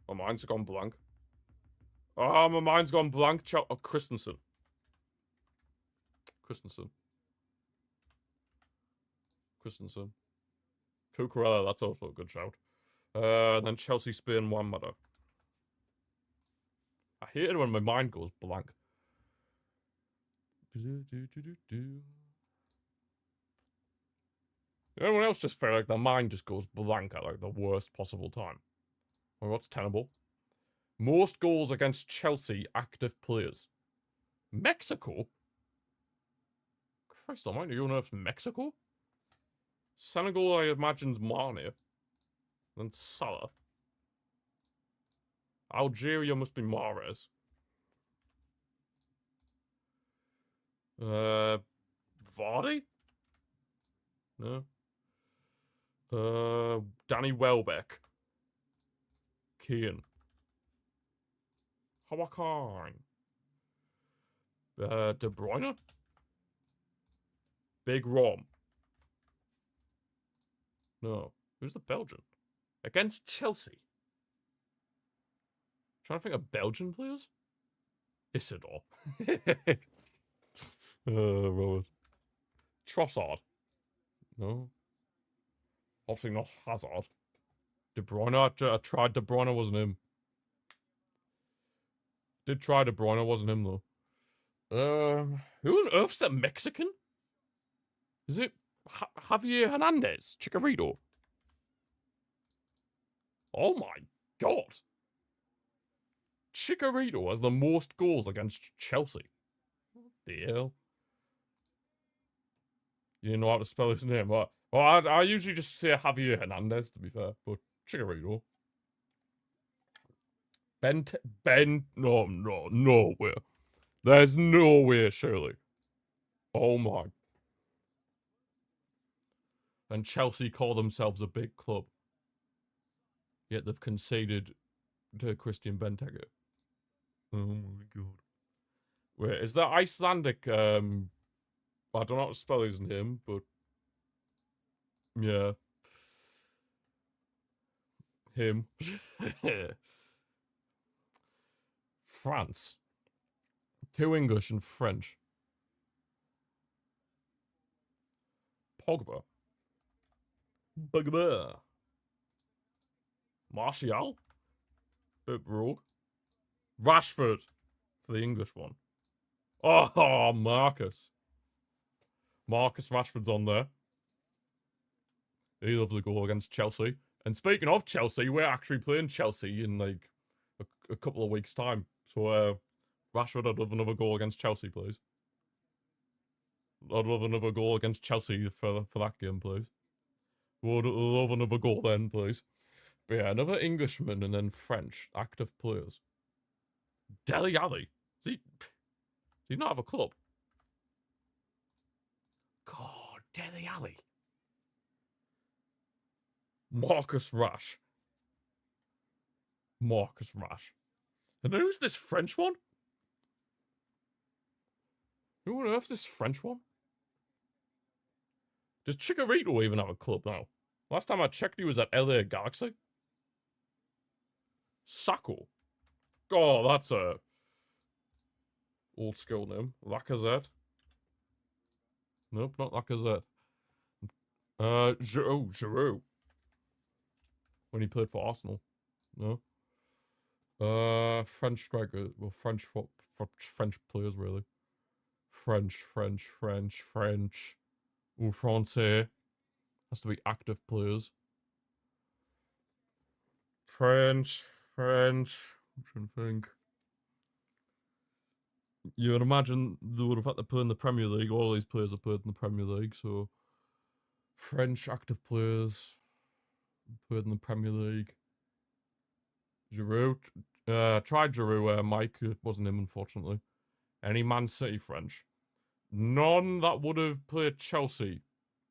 My mind's gone blank. Oh, my mind's gone blank. Christensen. Cucurella, that's also a good shout. Then Chelsea, Spain, Juan Mata. I hate it when my mind goes blank. Everyone else just feel like their mind just goes blank at like the worst possible time. Well, what's tenable? Most goals against Chelsea active players. Mexico? Christ almighty, you know it's Mexico? Senegal, I imagine's Mane. Then Salah. Algeria must be Mahrez. Vardy? No. Danny Welbeck. Keane. Hawakan. De Bruyne. Big Rom. No. Who's the Belgian? Against Chelsea. Trying to think of Belgian players. Isidore. Robert. Trossard. No. Obviously not Hazard. De Bruyne. I tried De Bruyne, wasn't him. Did try De Bruyne, wasn't him though. Who on earth's a Mexican? Is it Javier Hernandez? Chicharito? Oh my god. Chicharito has the most goals against Chelsea. What the hell? You didn't know how to spell his name. Well, I usually just say Javier Hernandez, to be fair, but Chicharito. No way. There's no way, surely. Oh my. And Chelsea call themselves a big club. Yet they've conceded to Christian Benteke. Oh my god. Wait, is that Icelandic, I don't know how to spell his name, but yeah. Him. France. 2 English and French. Pogba. Martial. Bit rogue. Rashford. For the English one. Oh, Marcus. Marcus Rashford's on there. He loves a goal against Chelsea. And speaking of Chelsea, we're actually playing Chelsea in like a couple of weeks' time. So, Rashford, I'd love another goal against Chelsea, please. I'd love another goal against Chelsea for that game, please. Would love another goal then, please. But yeah, another Englishman and then French active players. Dele Alli. Does he not have a club? God, Dele Alli. Marcus Rash. Marcus Rash. And who's this French one? Who on earth's this French one? Does Chicharito even have a club now? Last time I checked, he was at LA Galaxy. Sacco. Oh, that's a old school name. Lacazette. Nope, not Lacazette. Giroud. When he played for Arsenal. No. French striker. Well, French players, really. French. Ou Francais. Has to be active players. French. I'm trying to think. You would imagine they would have had to play in the Premier League. All these players have played in the Premier League, so French active players played in the Premier League. Giroud. Tried Giroud, Mike. It wasn't him, unfortunately. Any Man City French. None that would have played Chelsea.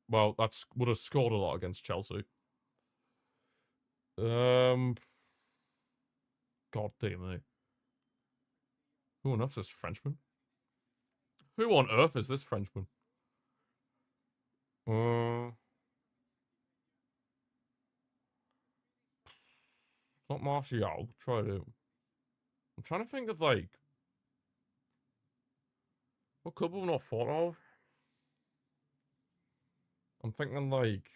Well, would have scored a lot against Chelsea. God damn it. Who on earth is this Frenchman? Who on earth is this Frenchman? It's not Martial. Try it. I'm trying to think of, like, what club have I not thought of? I'm thinking, like,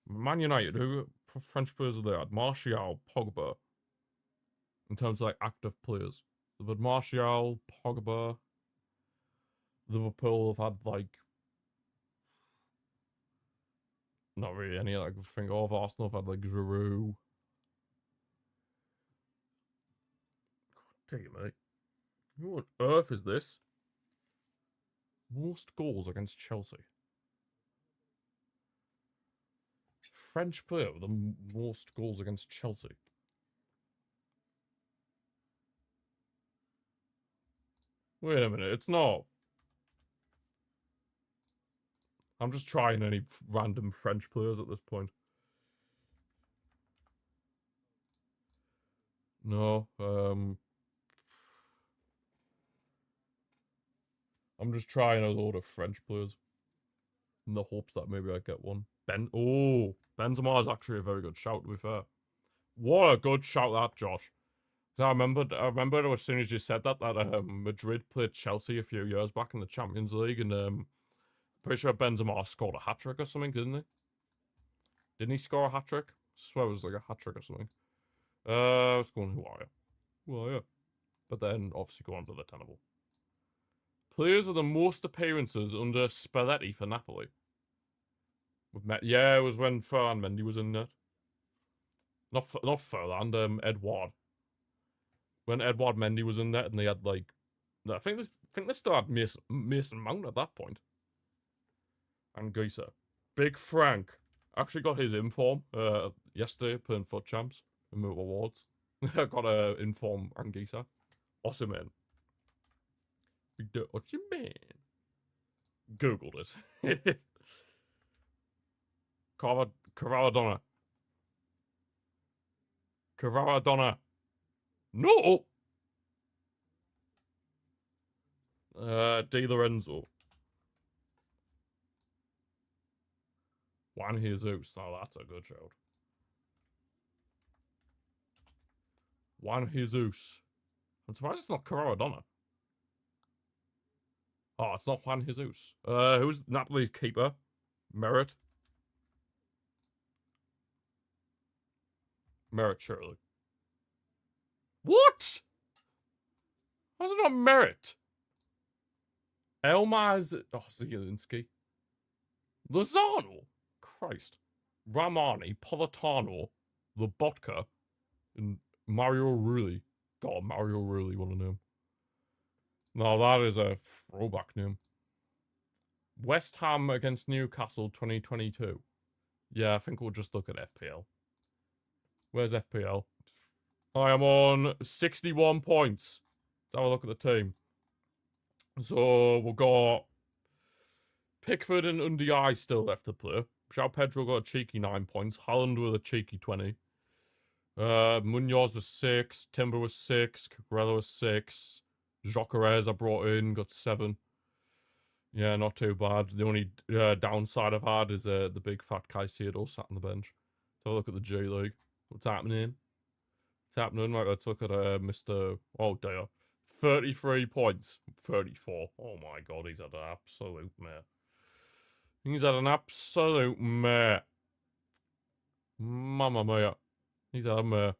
Man United. Who French players are there? Martial, Pogba. In terms of, like, active players. They've had Martial, Pogba. Liverpool have had, like, not really any I can think of. Arsenal have had, like, Giroud. God damn it. Who on earth is this? Most goals against Chelsea. French player with the most goals against Chelsea. Wait a minute, it's not. I'm just trying any random French players at this point. No, I'm just trying a load of French players in the hopes that maybe I get one. Benzema is actually a very good shout, to be fair. What a good shout that, Josh. I remember as soon as you said that Madrid played Chelsea a few years back in the Champions League, and pretty sure Benzema scored a hat-trick or something, didn't he? Didn't he score a hat-trick? I swear it was like a hat-trick or something. Let's go on, who are you? Who are you? But then, obviously, go on to the tenable. Players with the most appearances under Spalletti for Napoli. Yeah, it was when Ferland Mendy was in net. Not Ferland, Edouard. When Edouard Mendy was in net, and they had like, I think they still had Mason Mount at that point. And Geisa. Big Frank actually got his inform yesterday playing FUT Champs in Moot Awards. Got a inform Anguissa. Osimhen. Osimhen. Googled it. Cavaradonna. No! De Lorenzo. Juan Jesus. Oh, that's a good shout. Juan Jesus. I'm surprised it's not Cavaradonna. Oh, it's not Juan Jesus. Who's Napoli's keeper? Merit, surely. What? How's it not Merit? Elmaz. Oh, Zielinski. Lozano. Christ. Ramani, Politano, Lobotka, and Mario Rulli. God, Mario Rulli, what a name. No, that is a throwback name. West Ham against Newcastle 2022. Yeah, I think we'll just look at FPL. Where's FPL? I am on 61 points. Let's have a look at the team. So, we've got Pickford and Undiai still left to play. João Pedro got a cheeky 9 points. Haaland with a cheeky 20. Munoz was 6. Timber was 6. Cucurella was 6. Jokeres I brought in, got 7. Yeah, not too bad. The only downside I've had is the big fat Caicedo sat on the bench. So look at the J League. What's happening? Right, let's look at Mr. Oh, dear. 33 points. 34. Oh my god, he's had an absolute mare. He's had an absolute mare. Mamma mia. He's had a mare.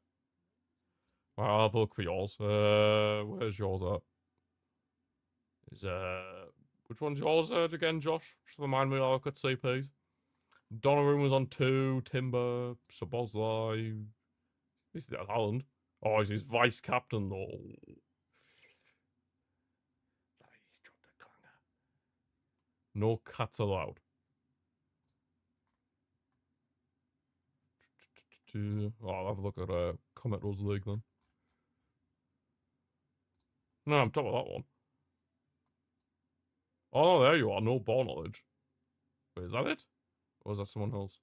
Right, I'll have a look for yours. Where's yours at? Which one's yours again, Josh? Just remind me I'll look at CPs. Donnarumma's on 2. Timber. Szoboszlai. He's that Haaland. Oh, he's his vice captain though. He's dropped a clanger. No cats allowed. Oh, I'll have a look at Comet Rose League then. No, I'm top of that one. Oh, there you are. No ball knowledge. Wait, is that it? Or is that someone else?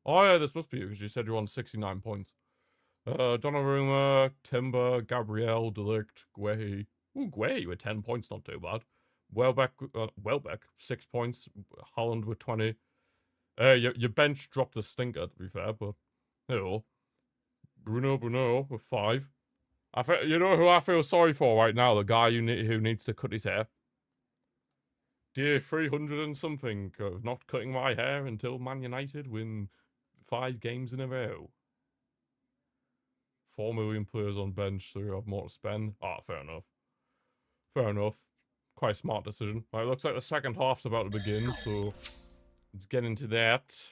Oh, yeah, this must be you, because you said you're on 69 points. Donnarumma, Timber, Gabriel, Delict, Guehi. Ooh, Guehi with 10 points, not too bad. Welbeck, 6 points. Haaland with 20. Your bench dropped a stinker, to be fair, but... Hey, Bruno with 5. You know who I feel sorry for right now? The guy who needs to cut his hair. Dear 300 and something of not cutting my hair until Man United win 5 games in a row. 4 million players on bench, so you have more to spend. Ah, fair enough. Fair enough. Quite a smart decision. Right, looks like the second half's about to begin, so let's get into that.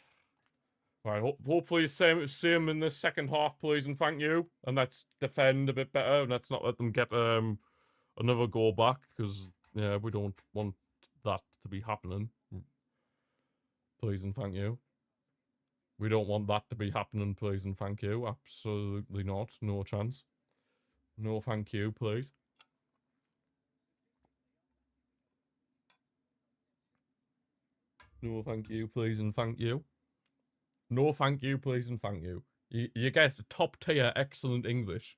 Right, hopefully see him in the second half, please, and thank you. And let's defend a bit better, and let's not let them get another goal back, because, yeah, we don't want that to be happening. Please and thank you. We don't want that to be happening, please and thank you. Absolutely not. No chance. No thank you, please. No, thank you, please, and thank you. No, thank you, please, and thank you. You get top tier excellent English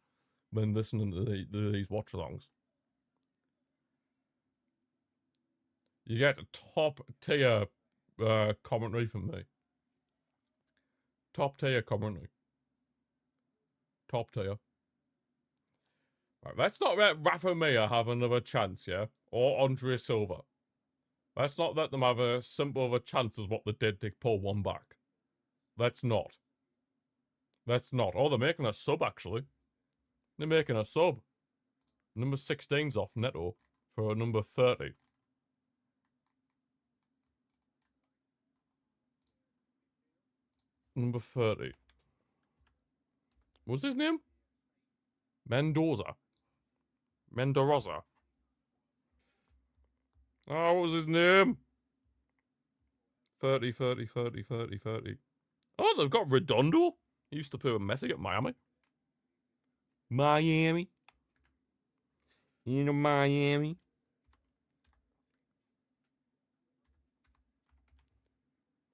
when listening to these watch-alongs. You get top tier commentary from me. Top tier commentary. Top tier. Right, let's not let Rafa Mir have another chance, yeah? Or Andre Silva. Let's not let them have a simple of a chance as what they did to pull one back. Let's not. Let's not. Oh, they're making a sub, actually. They're making a sub. Number 16's off Neto for number 30. Number 30. What's his name? Mendoza. Mendoza. Oh, what was his name? 30, 30, 30, 30, 30. Oh, they've got Redondo. He used to play with Messi at Miami. Miami. You know Miami.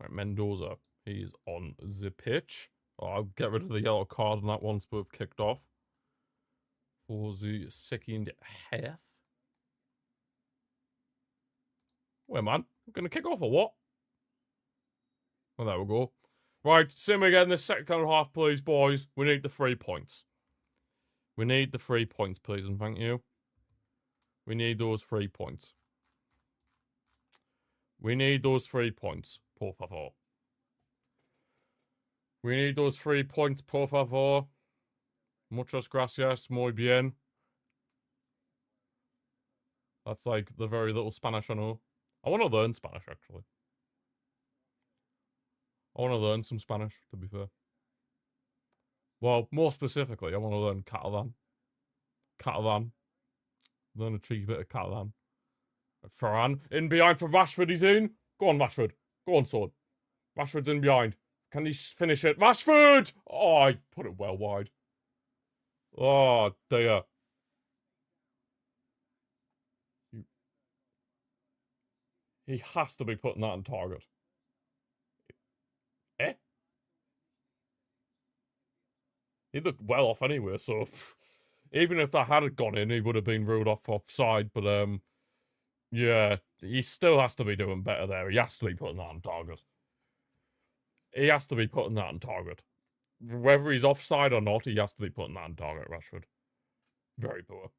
Right, Mendoza. He's on the pitch. Oh, I'll get rid of the yellow card on that once we've kicked off. For the second half. Wait, man. I'm going to kick off or what? Well, there we go. Right, same again the second half, please, boys. We need the 3 points. We need the 3 points, please, and thank you. We need those 3 points. We need those 3 points, por favor. We need those 3 points, por favor. Muchas gracias, muy bien. That's like the very little Spanish I know. I want to learn Spanish, actually. I want to learn some Spanish, to be fair. Well, more specifically, I want to learn Catalan. Catalan. Learn a cheeky bit of Catalan. Ferran, in behind for Rashford, he's in. Go on, Rashford. Go on, son. Rashford's in behind. Can he finish it? Rashford! Oh, I put it well wide. Oh, dear. He has to be putting that on target. Eh? He looked well off anyway, so even if that had gone in, he would have been ruled off offside, but yeah, he still has to be doing better there. He has to be putting that on target. He has to be putting that on target. Whether he's offside or not, he has to be putting that on target, Rashford. Very poor.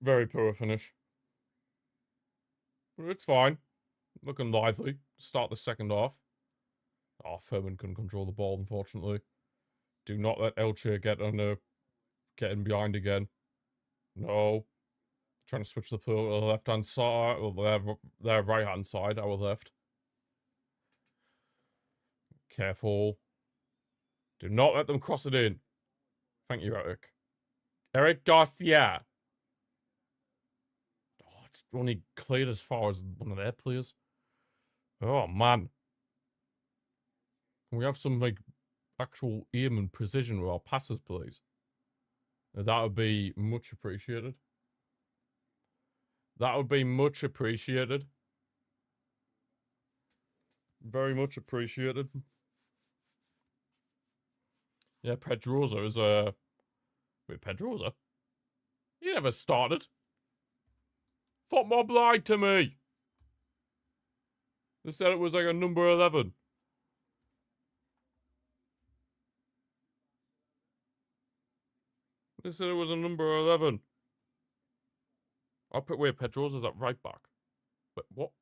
Very poor finish. But it's fine. Looking lively. Start the second half. Oh, Furman couldn't control the ball, unfortunately. Do not let Elche get in behind again. No. Trying to switch the pool to the left-hand side, or their right-hand side, our left. Careful. Do not let them cross it in. Thank you, Eric. Eric Garcia. Oh, it's only cleared as far as one of their players. Oh, man. Can we have some, like, actual aim and precision with our passes, please? That would be much appreciated. That would be much appreciated. Very much appreciated. Yeah, Pedrosa is Wait, Pedrosa? He never started. Thought Mob lied to me. They said it was like a number 11. They said it was a number 11. Wait, Pedrosa's at right back. But what?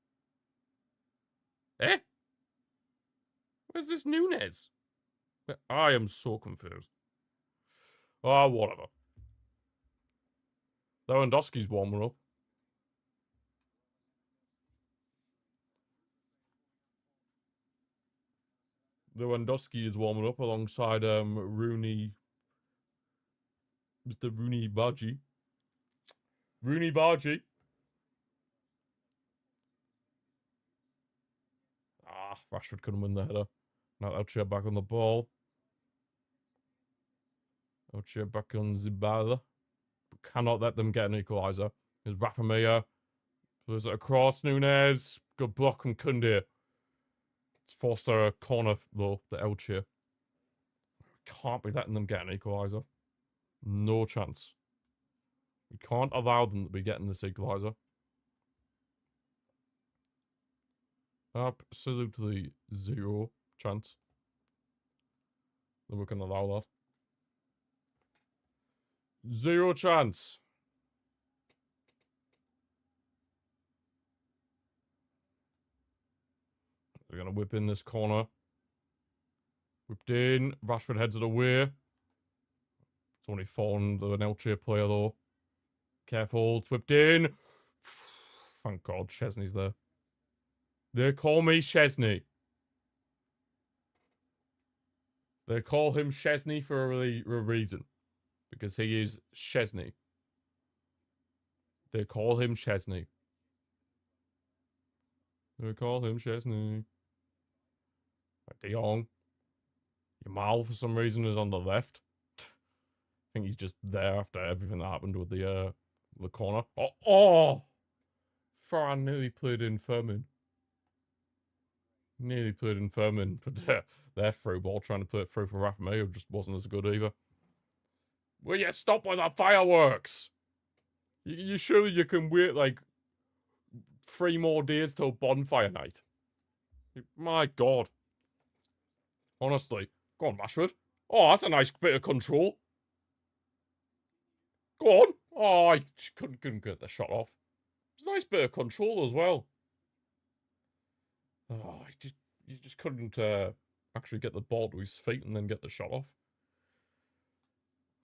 Eh? Where's this Nunez? I am so confused. Oh, whatever. Lewandowski's warming up. Lewandowski is warming up alongside Rooney. Mr. Rooney Bargy. Rooney Bargy. Ah, Rashford couldn't win the header. Now Elche back on the ball. Elche back on the ball. Cannot let them get an equaliser. Because Rafa Mir There's it across Nunez. Good block from Koundé. It's forced a corner, though, the Elche. Can't be letting them get an equaliser. No chance. We can't allow them to be getting this equaliser. Absolutely zero chance that we can allow that. Zero chance. They're going to whip in this corner. Whipped in. Rashford heads it away. It's only fallen to an Elche player, though. Careful. It's whipped in. Thank God, Chesney's there. They call me Chesney. They call him Chesney for a reason. Because he is Chesney. They call him Chesney. They call him Chesney. De Jong. Yamal, for some reason, is on the left. I think he's just there after everything that happened with the corner. Oh! Farhan nearly played in Furman. Nearly played in Furman, but their through ball trying to play it through for Rafa Mayo just wasn't as good either. Will you stop with the fireworks? You surely you can wait like 3 more days till bonfire night. My God. Honestly. Go on, Rashford. Oh, that's a nice bit of control. Go on. Oh, I couldn't get the shot off. It's a nice bit of control as well. Oh, you just couldn't actually get the ball to his feet and then get the shot off.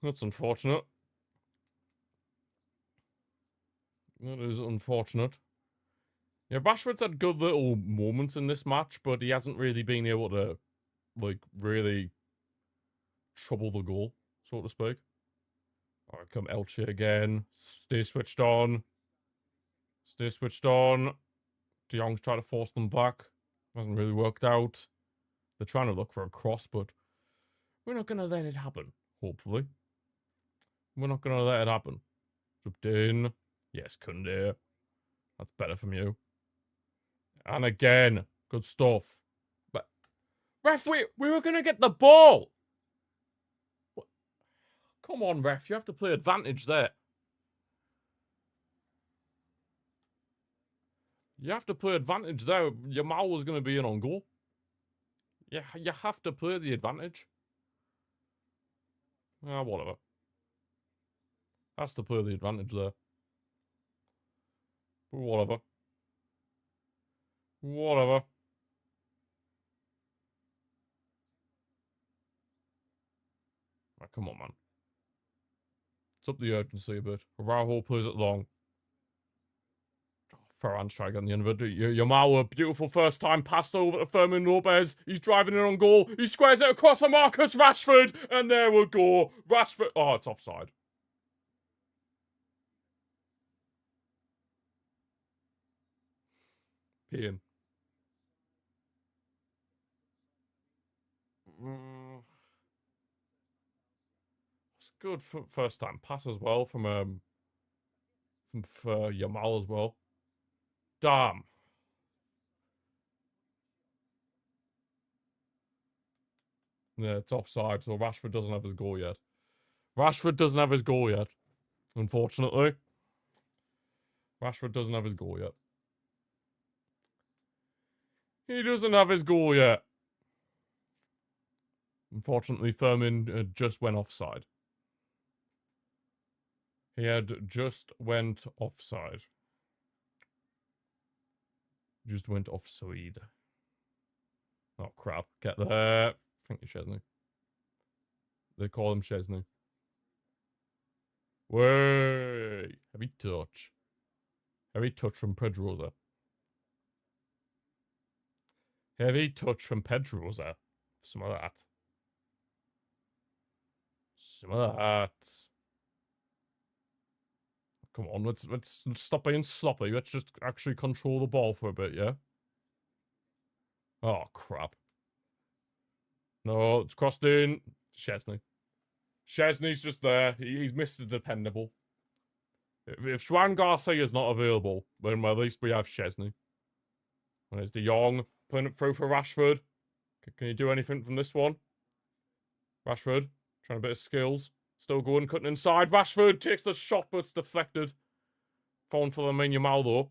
That's unfortunate. That is unfortunate. Yeah, Rashford's had good little moments in this match, but he hasn't really been able to, like, really trouble the goal, so to speak. Alright, come Elche again. Stay switched on. Stay switched on. De Jong's trying to force them back. Hasn't really worked out. They're trying to look for a cross, but we're not going to let it happen, hopefully. We're not going to let it happen. Dropped in. Yes, Koundé. That's better from you. And again. Good stuff. But, ref, we were going to get the ball. What? Come on, ref. You have to play advantage there. You have to play advantage there. Yamal was going to be in on goal. Yeah, you have to play the advantage. Whatever. Has to play the advantage there. But whatever. Whatever. Right, come on, man. It's up the urgency a bit. Araujo plays it long. Ferran's trying to get on the end of it. Yamal, a beautiful first time pass over to Fermin Lopez. He's driving in on goal. He squares it across to Marcus Rashford. And there we go. Rashford. Oh, it's offside. Peeing. It's a good first time pass as well from Yamal as well. Damn. Yeah, it's offside, so Rashford doesn't have his goal yet. Rashford doesn't have his goal yet, unfortunately. Rashford doesn't have his goal yet. He doesn't have his goal yet. Unfortunately, Furman just went offside. He had just went offside. Just went offside. Oh, crap. Get there. Thank you, Chesney. They call him Chesney. Way! Heavy touch. Heavy touch from Pedrosa. Heavy touch from Pedrosa. Some of that. Some of that. Come on, let's stop being sloppy. Let's just actually control the ball for a bit, yeah? Oh, crap. No, it's crossed in. Chesney. Chesney's just there. He's Mr. Dependable. If Juan Garcia is not available, then at least we have Szczesny. And it's De Jong putting it through for Rashford. Can you do anything from this one? Rashford, trying a bit of skills. Still going, cutting inside. Rashford takes the shot, but it's deflected. Falling for the Yamal, though.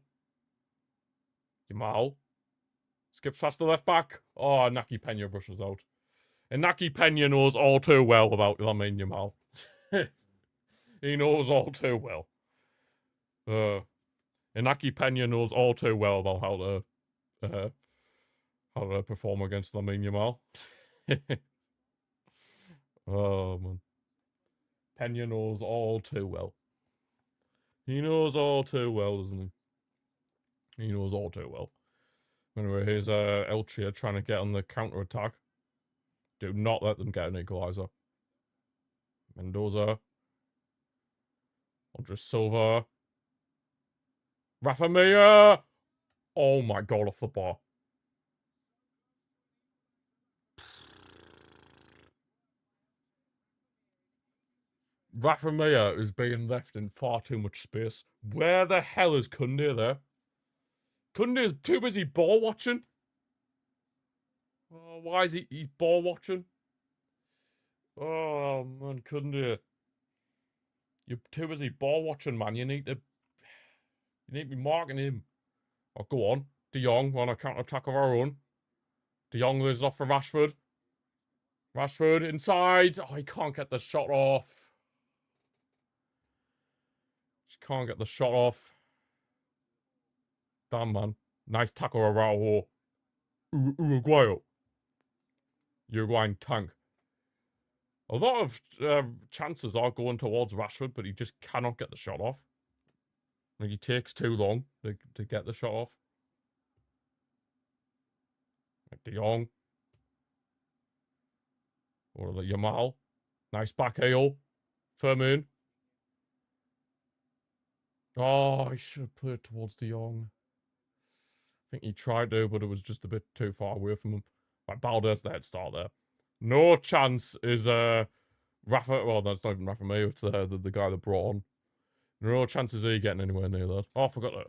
Yamal. Skips past the left back. Oh, Naki Pena rushes out. And Naki Pena knows all too well about Lamine Yamal. He knows all too well. And Naki Pena knows all too well about how to perform against Lamine Yamal. Oh, man. Pena knows all too well. He knows all too well, doesn't he? He knows all too well. Anyway, here's Elche trying to get on the counter-attack. Do not let them get an equaliser. Mendoza. Andre Silva. Rafa Mir. Oh my god, off the bar. Rafa Mir is being left in far too much space. Where the hell is Kunde there? Kunde is too busy ball watching. Oh, why is he's ball watching? Oh man, Kunde. You're too busy ball watching, man. You need to be marking him. Oh, go on. De Jong, we're on a counter-attack of our own. De Jong loses off for Rashford. Rashford inside. Oh, he can't get the shot off. Just can't get the shot off. Damn, man. Nice tackle around Uruguayan tank. A lot of chances are going towards Rashford, but he just cannot get the shot off. Like, he takes too long to get the shot off. Like De Jong. Or the Yamal. Nice back heel. Firmin. Oh, I should have put it towards De Jong. I think he tried to, but it was just a bit too far away from him. Like, Balder's the head start there. No chance is Rafa. Well, that's not even Rafa Mir. It's the guy that brought on. No chances of he getting anywhere near that. Oh, I forgot to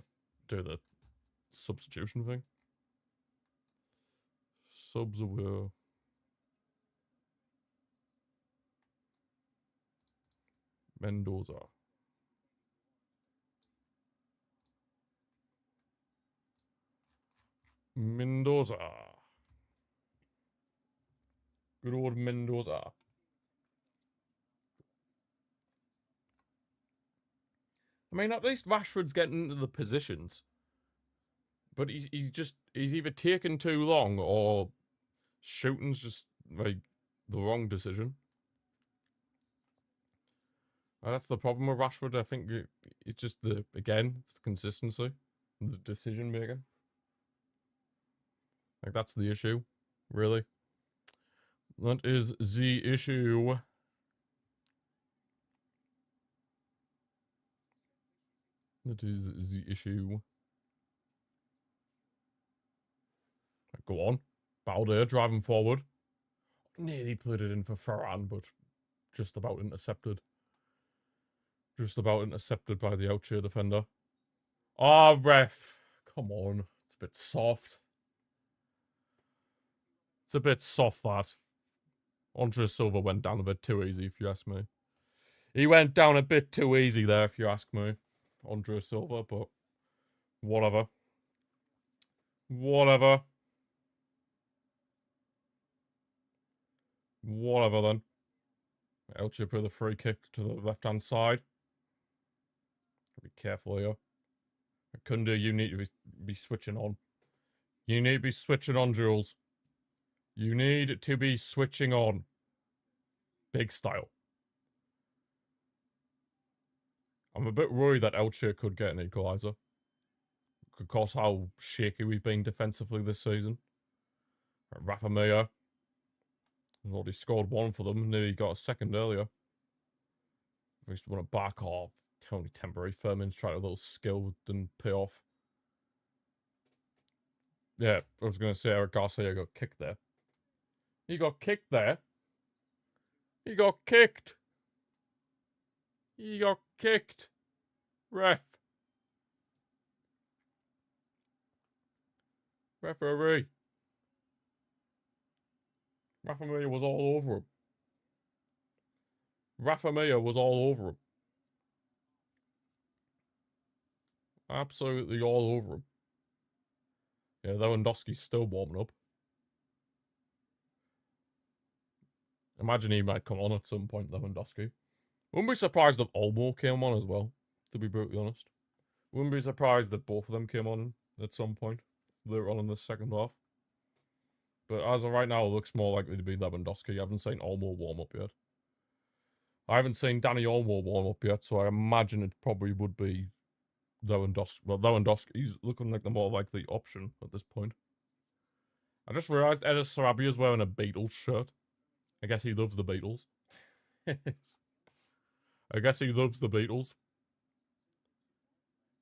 do the substitution thing. Subs were Mendoza. Mendoza. Good old Mendoza. I mean, at least Rashford's getting into the positions. But he's either taking too long or shooting's just, like, the wrong decision. That's the problem with Rashford. I think it's just it's the consistency and the decision making. Like, that's the issue, really. That is the issue. That is the issue. Go on. Balder driving forward. Nearly put it in for Ferran, but just about intercepted. Just about intercepted by the Elche defender. Ah, ref. Come on. It's a bit soft. It's a bit soft, that. Andre Silva went down a bit too easy, if you ask me. He went down a bit too easy there, if you ask me. Andre Silva, but whatever. Whatever. Whatever, then. Elche put the free kick to the left-hand side. Be careful here. Kunde, you need to be switching on. You need to be switching on, Jules. You need to be switching on. Big style. I'm a bit worried that Elche could get an equaliser. Could cause how shaky we've been defensively this season. Rafa Mir has already scored one for them. Nearly got a second earlier. We just want to back off. Tony temporary. Firmin's tried a little skill, didn't pay off. Yeah, I was going to say Eric Garcia got kicked there. He got kicked there. He got kicked. He got kicked. Ref. Referee. Rafa Mir was all over him. Rafa Mir was all over him. Absolutely all over him. Yeah, Lewandowski's still warming up. Imagine he might come on at some point, Lewandowski. Wouldn't be surprised if Olmo came on as well, to be brutally honest. Wouldn't be surprised if both of them came on at some point later on in the second half. But as of right now, it looks more likely to be Lewandowski. I haven't seen Olmo warm up yet. I haven't seen Danny Olmo warm up yet, so I imagine it probably would be Lewandowski. Well, Lewandowski's looking like the more likely option at this point. I just realised Eder Sarabia's wearing a Beatles shirt. I guess he loves the Beatles. I guess he loves the Beatles.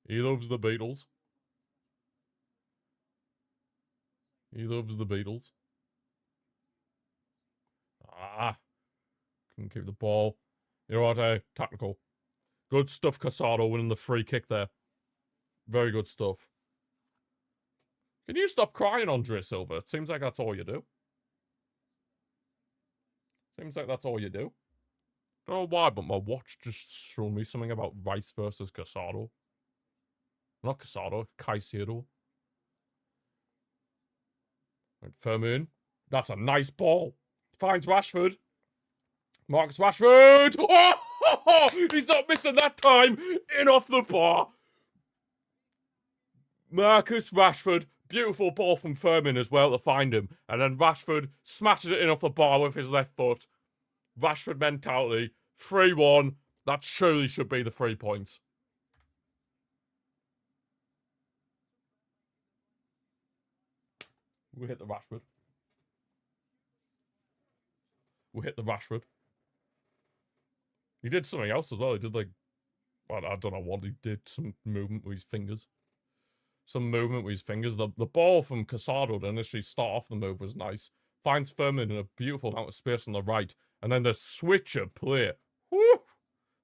He loves the Beatles. He loves the Beatles. Ah. Can keep the ball. You know what? Tactical. Good stuff, Casado winning the free kick there. Very good stuff. Can you stop crying, Andre Silva? It seems like that's all you do. Seems like that's all you do. Don't know why, but my watch just showed me something about Rice versus Casado. Not Casado, Caicedo. Right, Firmin. That's a nice ball. Finds Rashford. Marcus Rashford! Oh! He's not missing that time! In off the bar! Marcus Rashford. Beautiful ball from Firmin as well to find him. And then Rashford smashes it in off the bar with his left foot. Rashford mentality. 3-1. That surely should be the 3 points. We hit the Rashford. We hit the Rashford. He did something else as well. He did like, I don't know what he did. Some movement with his fingers. Some movement with his fingers. The ball from Casado to initially start off the move was nice. Finds Firmin in a beautiful amount of space on the right. And then the switcher play. Woo!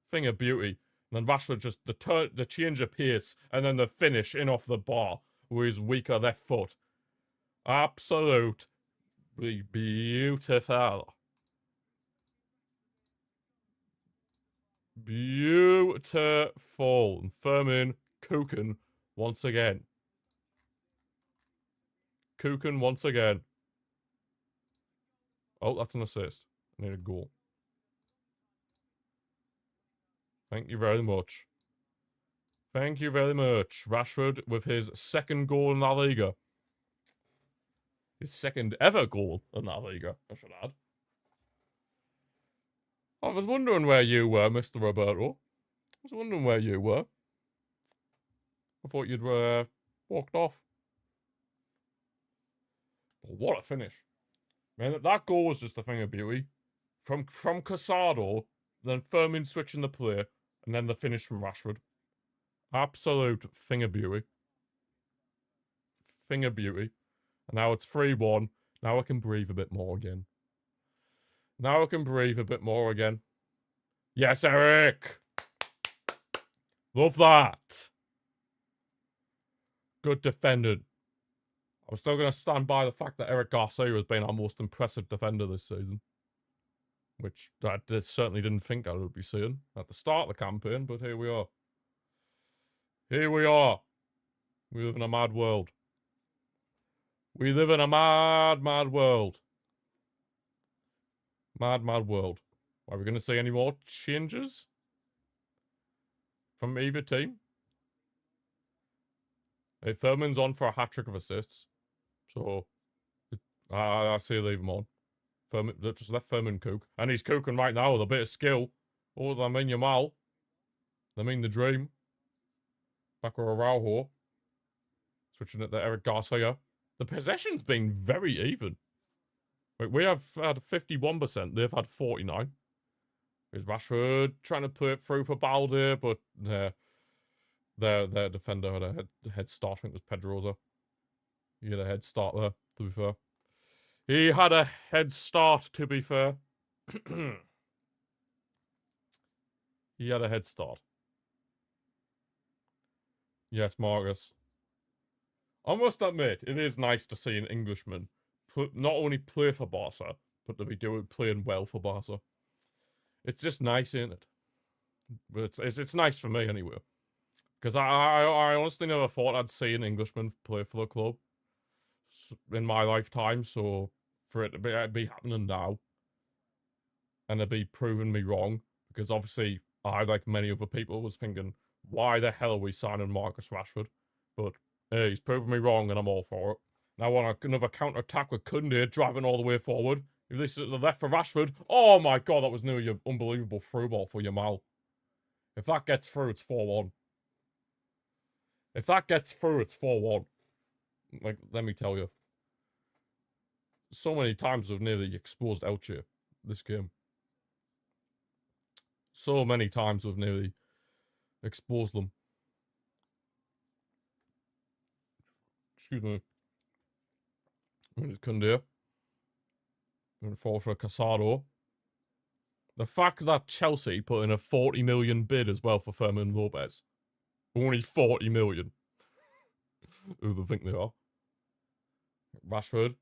Thing of beauty. And then Rashford just, the change of pace. And then the finish in off the bar with his weaker left foot. Absolutely beautiful. Beautiful. And Firmin cooking once again. Cooking once again. Oh, that's an assist. I need a goal. Thank you very much. Thank you very much. Rashford with his second goal in La Liga. His second ever goal in La Liga, I should add. I was wondering where you were, Mr. Roberto. I was wondering where you were. I thought you'd walked off. But what a finish. Man, that goal was just a thing of beauty. From Casado, then Firmin switching the play, and then the finish from Rashford. Absolute thing of beauty. Thing of beauty. And now it's 3-1. Now I can breathe a bit more again. Now I can breathe a bit more again. Yes, Eric! Love that. Good defending. I'm still going to stand by the fact that Eric Garcia has been our most impressive defender this season. Which I certainly didn't think I would be seeing at the start of the campaign, but here we are. Here we are. We live in a mad world. We live in a mad, mad world. Mad, mad world. Are we going to see any more changes from either team? Hey, Firmin's on for a hat-trick of assists. So, I say leave him on. Firmin, just let Firmin cook. And he's cooking right now with a bit of skill. Oh, Lamine Yamal. Lamine the Dream. Back with Araujo. Switching it to Eric Garcia. The possession's been very even. We have had 51%. They've had 49%. There's Rashford trying to put it through for Balde, but their defender had a head start. I think it was Pedroza. He had a head start there, to be fair. He had a head start, to be fair. He had a head start. Yes, Marcus. I must admit, it is nice to see an Englishman not only play for Barca, but to be playing well for Barca. It's just nice, isn't it? But it's nice for me anyway. Because I honestly never thought I'd see an Englishman play for the club in my lifetime. So for it to be happening now, and to be proving me wrong, because obviously I, like many other people, was thinking, why the hell are we signing Marcus Rashford? But he's proven me wrong, and I'm all for it. Now I want another counter attack with Koundé driving all the way forward. If this is the left for Rashford, oh my god, that was nearly an unbelievable through ball for Yamal. If that gets through, it's 4-1. If that gets through, it's 4-1. Like, let me tell you. So many times we've nearly exposed Elche this game. So many times we've nearly exposed them. Excuse me. And it's Koundé. Going to fall for Casado. The fact that Chelsea put in a 40 million bid as well for Fermin Lopez. Only 40 million. Who do they think they are? Rashford.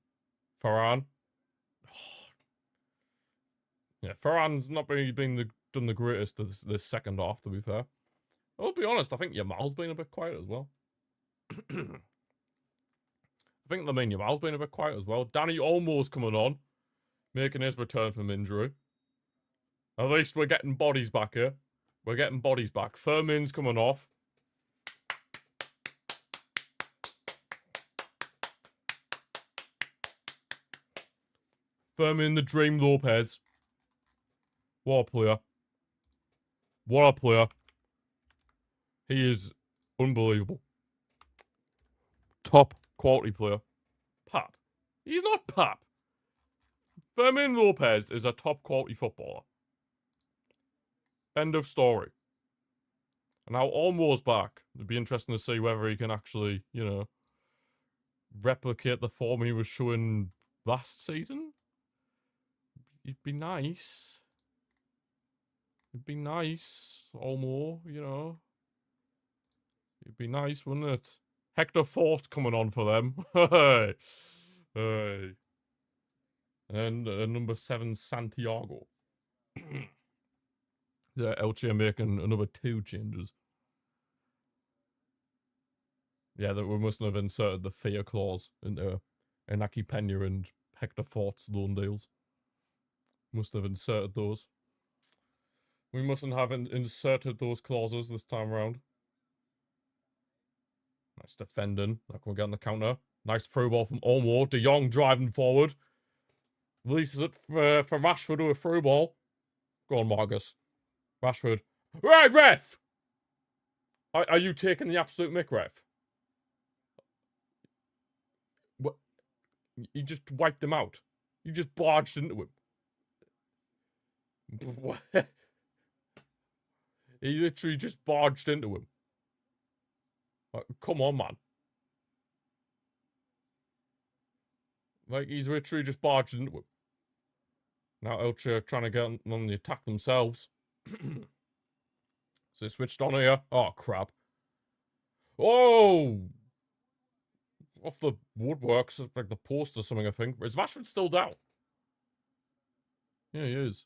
Varane. Yeah, Varane's not really done the greatest this second half, to be fair. I'll be honest, I think Yamal's been a bit quiet as well. I think Yamal's been a bit quiet as well. Danny Olmo's coming on, making his return from injury. At least we're getting bodies back here. We're getting bodies back. Fermin's coming off. Fermin the Dream Lopez. What a player. What a player. He is unbelievable. Top quality player. Pap. He's not Pap. Fermin Lopez is a top quality footballer. End of story. And now Olmo's back. It'd be interesting to see whether he can actually, you know, replicate the form he was showing last season. It'd be nice. It'd be nice. Olmo, you know. It'd be nice, wouldn't it? Hector Fort coming on for them. Hey. Hey. And number 7, Santiago. Yeah, Elche making another 2 changes. Yeah, that we mustn't have inserted the fear clause into Inaki Pena and Hector Fort's loan deals. Must have inserted those. We mustn't have inserted those clauses this time around. Nice defending. That can we get on the counter. Nice through ball from Olmo. De Jong driving forward. Releases it for Rashford with a through ball. Go on, Marcus. Rashford. Right, ref! Are you taking the absolute mick, ref? What? You just wiped him out. You just barged into him. What? He literally just barged into him. Come on, man. Like, he's literally just barged into him. Now Elche trying to get on the attack themselves. So they switched on here. Oh, crap. Oh! Off the woodworks, like the post or something, I think. Is Rashford still down? Yeah, he is.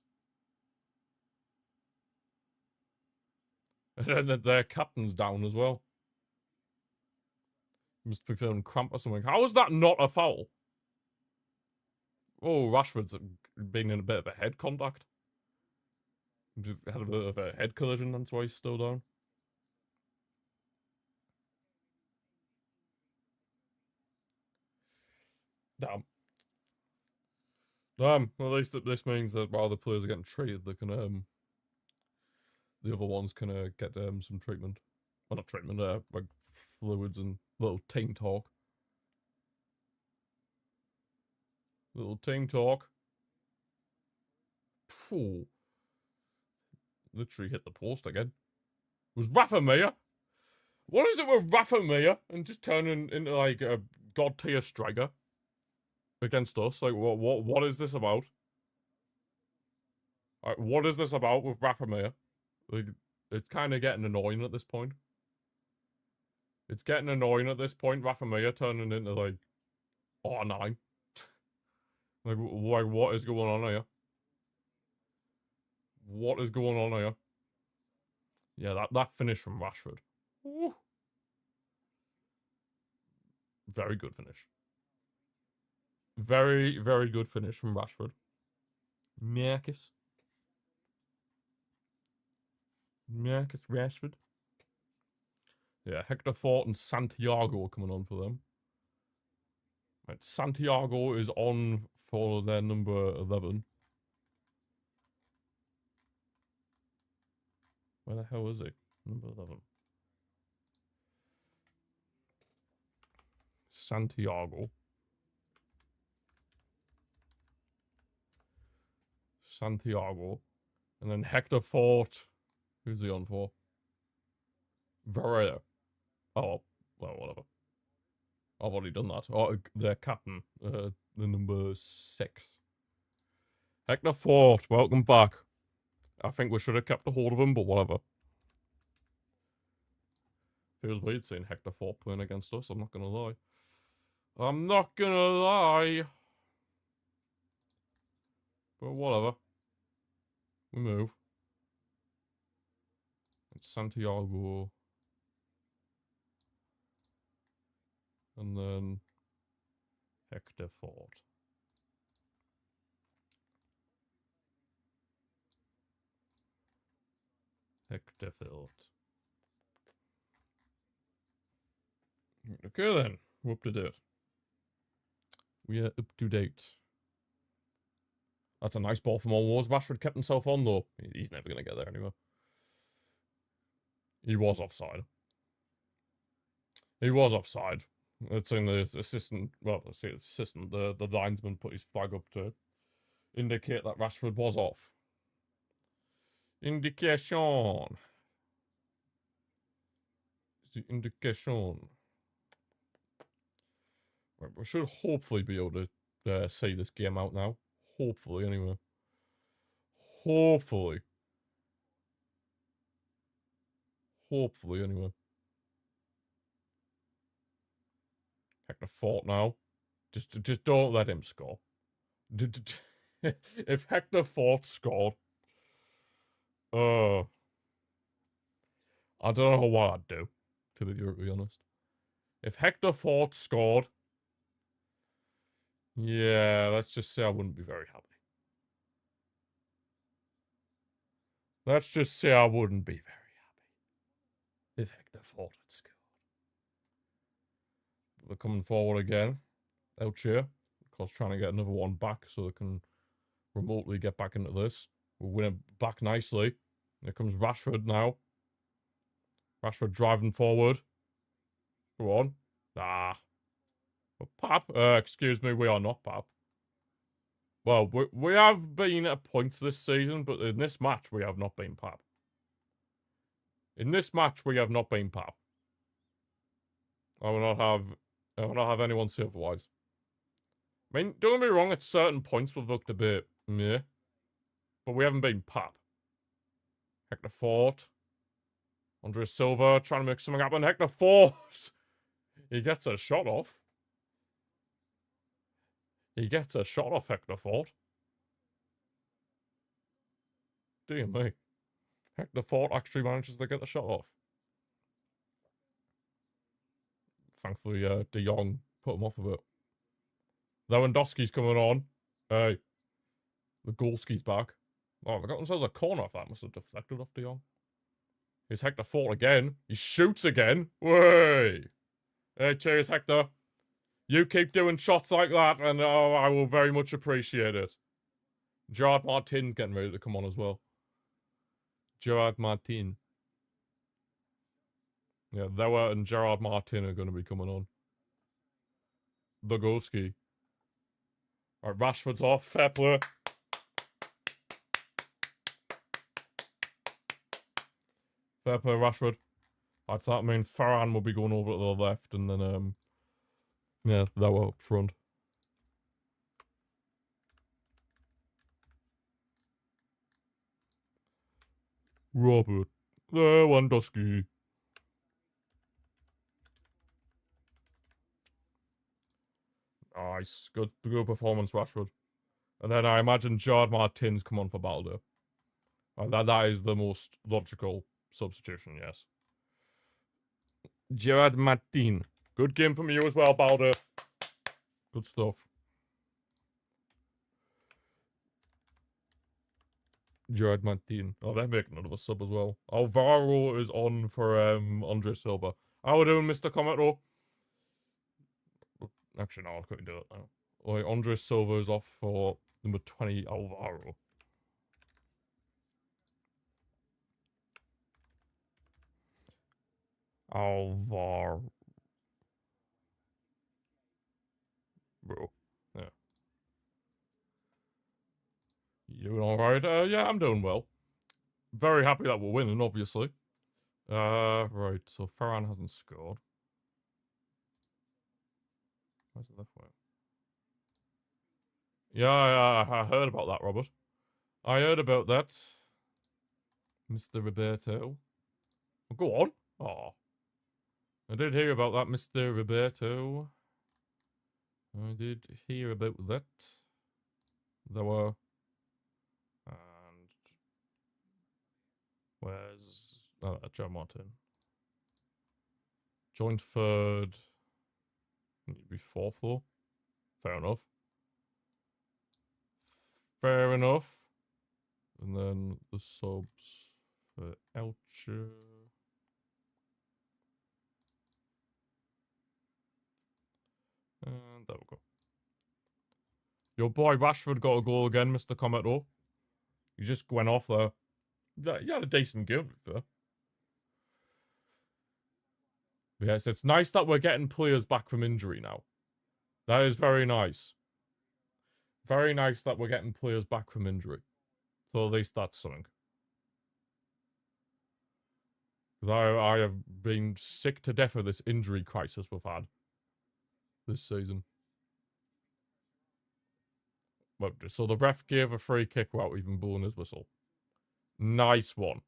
And then their captain's down as well. Must be feeling cramp or something. How is that not a foul? Oh, Rashford's been in a bit of a head contact. Had a bit of a head collision, that's why he's still down. Damn. Well, at least this means that while the players are getting treated, they can, the other ones can, get, some treatment. Well, not treatment, like fluids and little team talk. Little team talk. Phew. Literally hit the post again. It was Rafa Mir. What is it with Rafa Mir and just turning into like a god tier striker against us? Like what is this about? Like, what is this about with Rafa Mir? Like, it's kind of getting annoying at this point. It's getting annoying at this point. Rafa Mir turning into, like, R9. Like, what is going on here? What is going on here? Yeah, that finish from Rashford. Ooh. Very good finish. Very, very good finish from Rashford. Marcus Rashford. Yeah, Hector Fort and Santiago are coming on for them. Right, Santiago is on for their number 11. Where the hell is he? Number 11. Santiago. And then Hector Fort. Who's he on for? Varela. Oh, well, whatever. I've already done that. Oh, their captain. The number 6. Hector Fort, welcome back. I think we should have kept a hold of him, but whatever. Feels weird seeing Hector Fort playing against us, I'm not gonna lie. I'm not gonna lie. But whatever. We move. It's Santiago. And then Hector Fort. Hector Fort. Okay then, we're up to date. We are up to date. That's a nice ball from all wars. Rashford kept himself on though. He's never going to get there anyway. He was offside. It's saying the assistant, well, let's say the assistant, the linesman put his flag up to indicate that Rashford was off. Indication. The indication. Right, we should hopefully be able to see this game out now. Hopefully, anyway. Hopefully, anyway. Hector Fort now. Just don't let him score. If Hector Fort scored, I don't know what I'd do, to be brutally honest. If Hector Fort scored, yeah, let's just say I wouldn't be very happy. Let's just say I wouldn't be very happy if Hector Fort had scored. They're coming forward again. Elche, of course, trying to get another one back so they can remotely get back into this. We'll win it back nicely. Here comes Rashford now. Rashford driving forward. Go on. Ah. Pap? Excuse me, we are not Pap. Well, we have been at points this season, but in this match, we have not been Pap. In this match, we have not been Pap. I will not have anyone say otherwise. I mean, don't get me wrong, at certain points we've looked a bit meh. But we haven't been Pap. Hector Fort. Andre Silva trying to make something happen. Hector Fort! He gets a shot off. Hector Fort. Dear me. Hector Fort actually manages to get the shot off. Thankfully, De Jong put him off a bit. Lewandowski's coming on. Hey. The Golski's back. Oh, they got themselves a corner off that. Must have deflected off De Jong. Here's Hector Fort again. He shoots again. Way. Hey, cheers, Hector. You keep doing shots like that, and oh, I will very much appreciate it. Gerard Martin's getting ready to come on as well. Gerard Martin. Yeah, Lewa and Gerard Martin are going to be coming on. Lugolski. Alright, Rashford's off. Fair play. Fair play, Rashford. I'd that mean Farhan will be going over to the left, and then, yeah, Lewa up front. Robert Lewandowski. Nice. Good performance, Rashford. And then I imagine Gerard Martins come on for Baldo. That is the most logical substitution, yes. Gerard Martin. Good game from you as well, Baldo. Good stuff. Gerard Martin. Oh, they're making another sub as well. Alvaro is on for Andre Silva. How are we doing, Mr. Commodore? Actually, no, I couldn't do it now. Oh, Andre Silva is off for number 20, Alvaro. Alvaro. Yeah. You doing alright? Yeah, I'm doing well. Very happy that we're winning, obviously. Right, so Ferran hasn't scored. Where's the left way? Yeah, I heard about that, Robert. I heard about that. Mr. Roberto. Oh, go on. Oh. I did hear about that, Mr. Roberto. I did hear about that. There were... And... Where's... Oh, Joe Martin. Joint third... Need to be fourth, though. Fair enough. Fair enough. And then the subs for Elche. And there we go. Your boy Rashford got a goal again, Mr. Cometo. He just went off there. He had a decent game, to be fair. Yes, it's nice that we're getting players back from injury now. That is very nice. Very nice that we're getting players back from injury. So at least that's something. Because I have been sick to death of this injury crisis we've had this season. So the ref gave a free kick without even blowing his whistle. Nice one.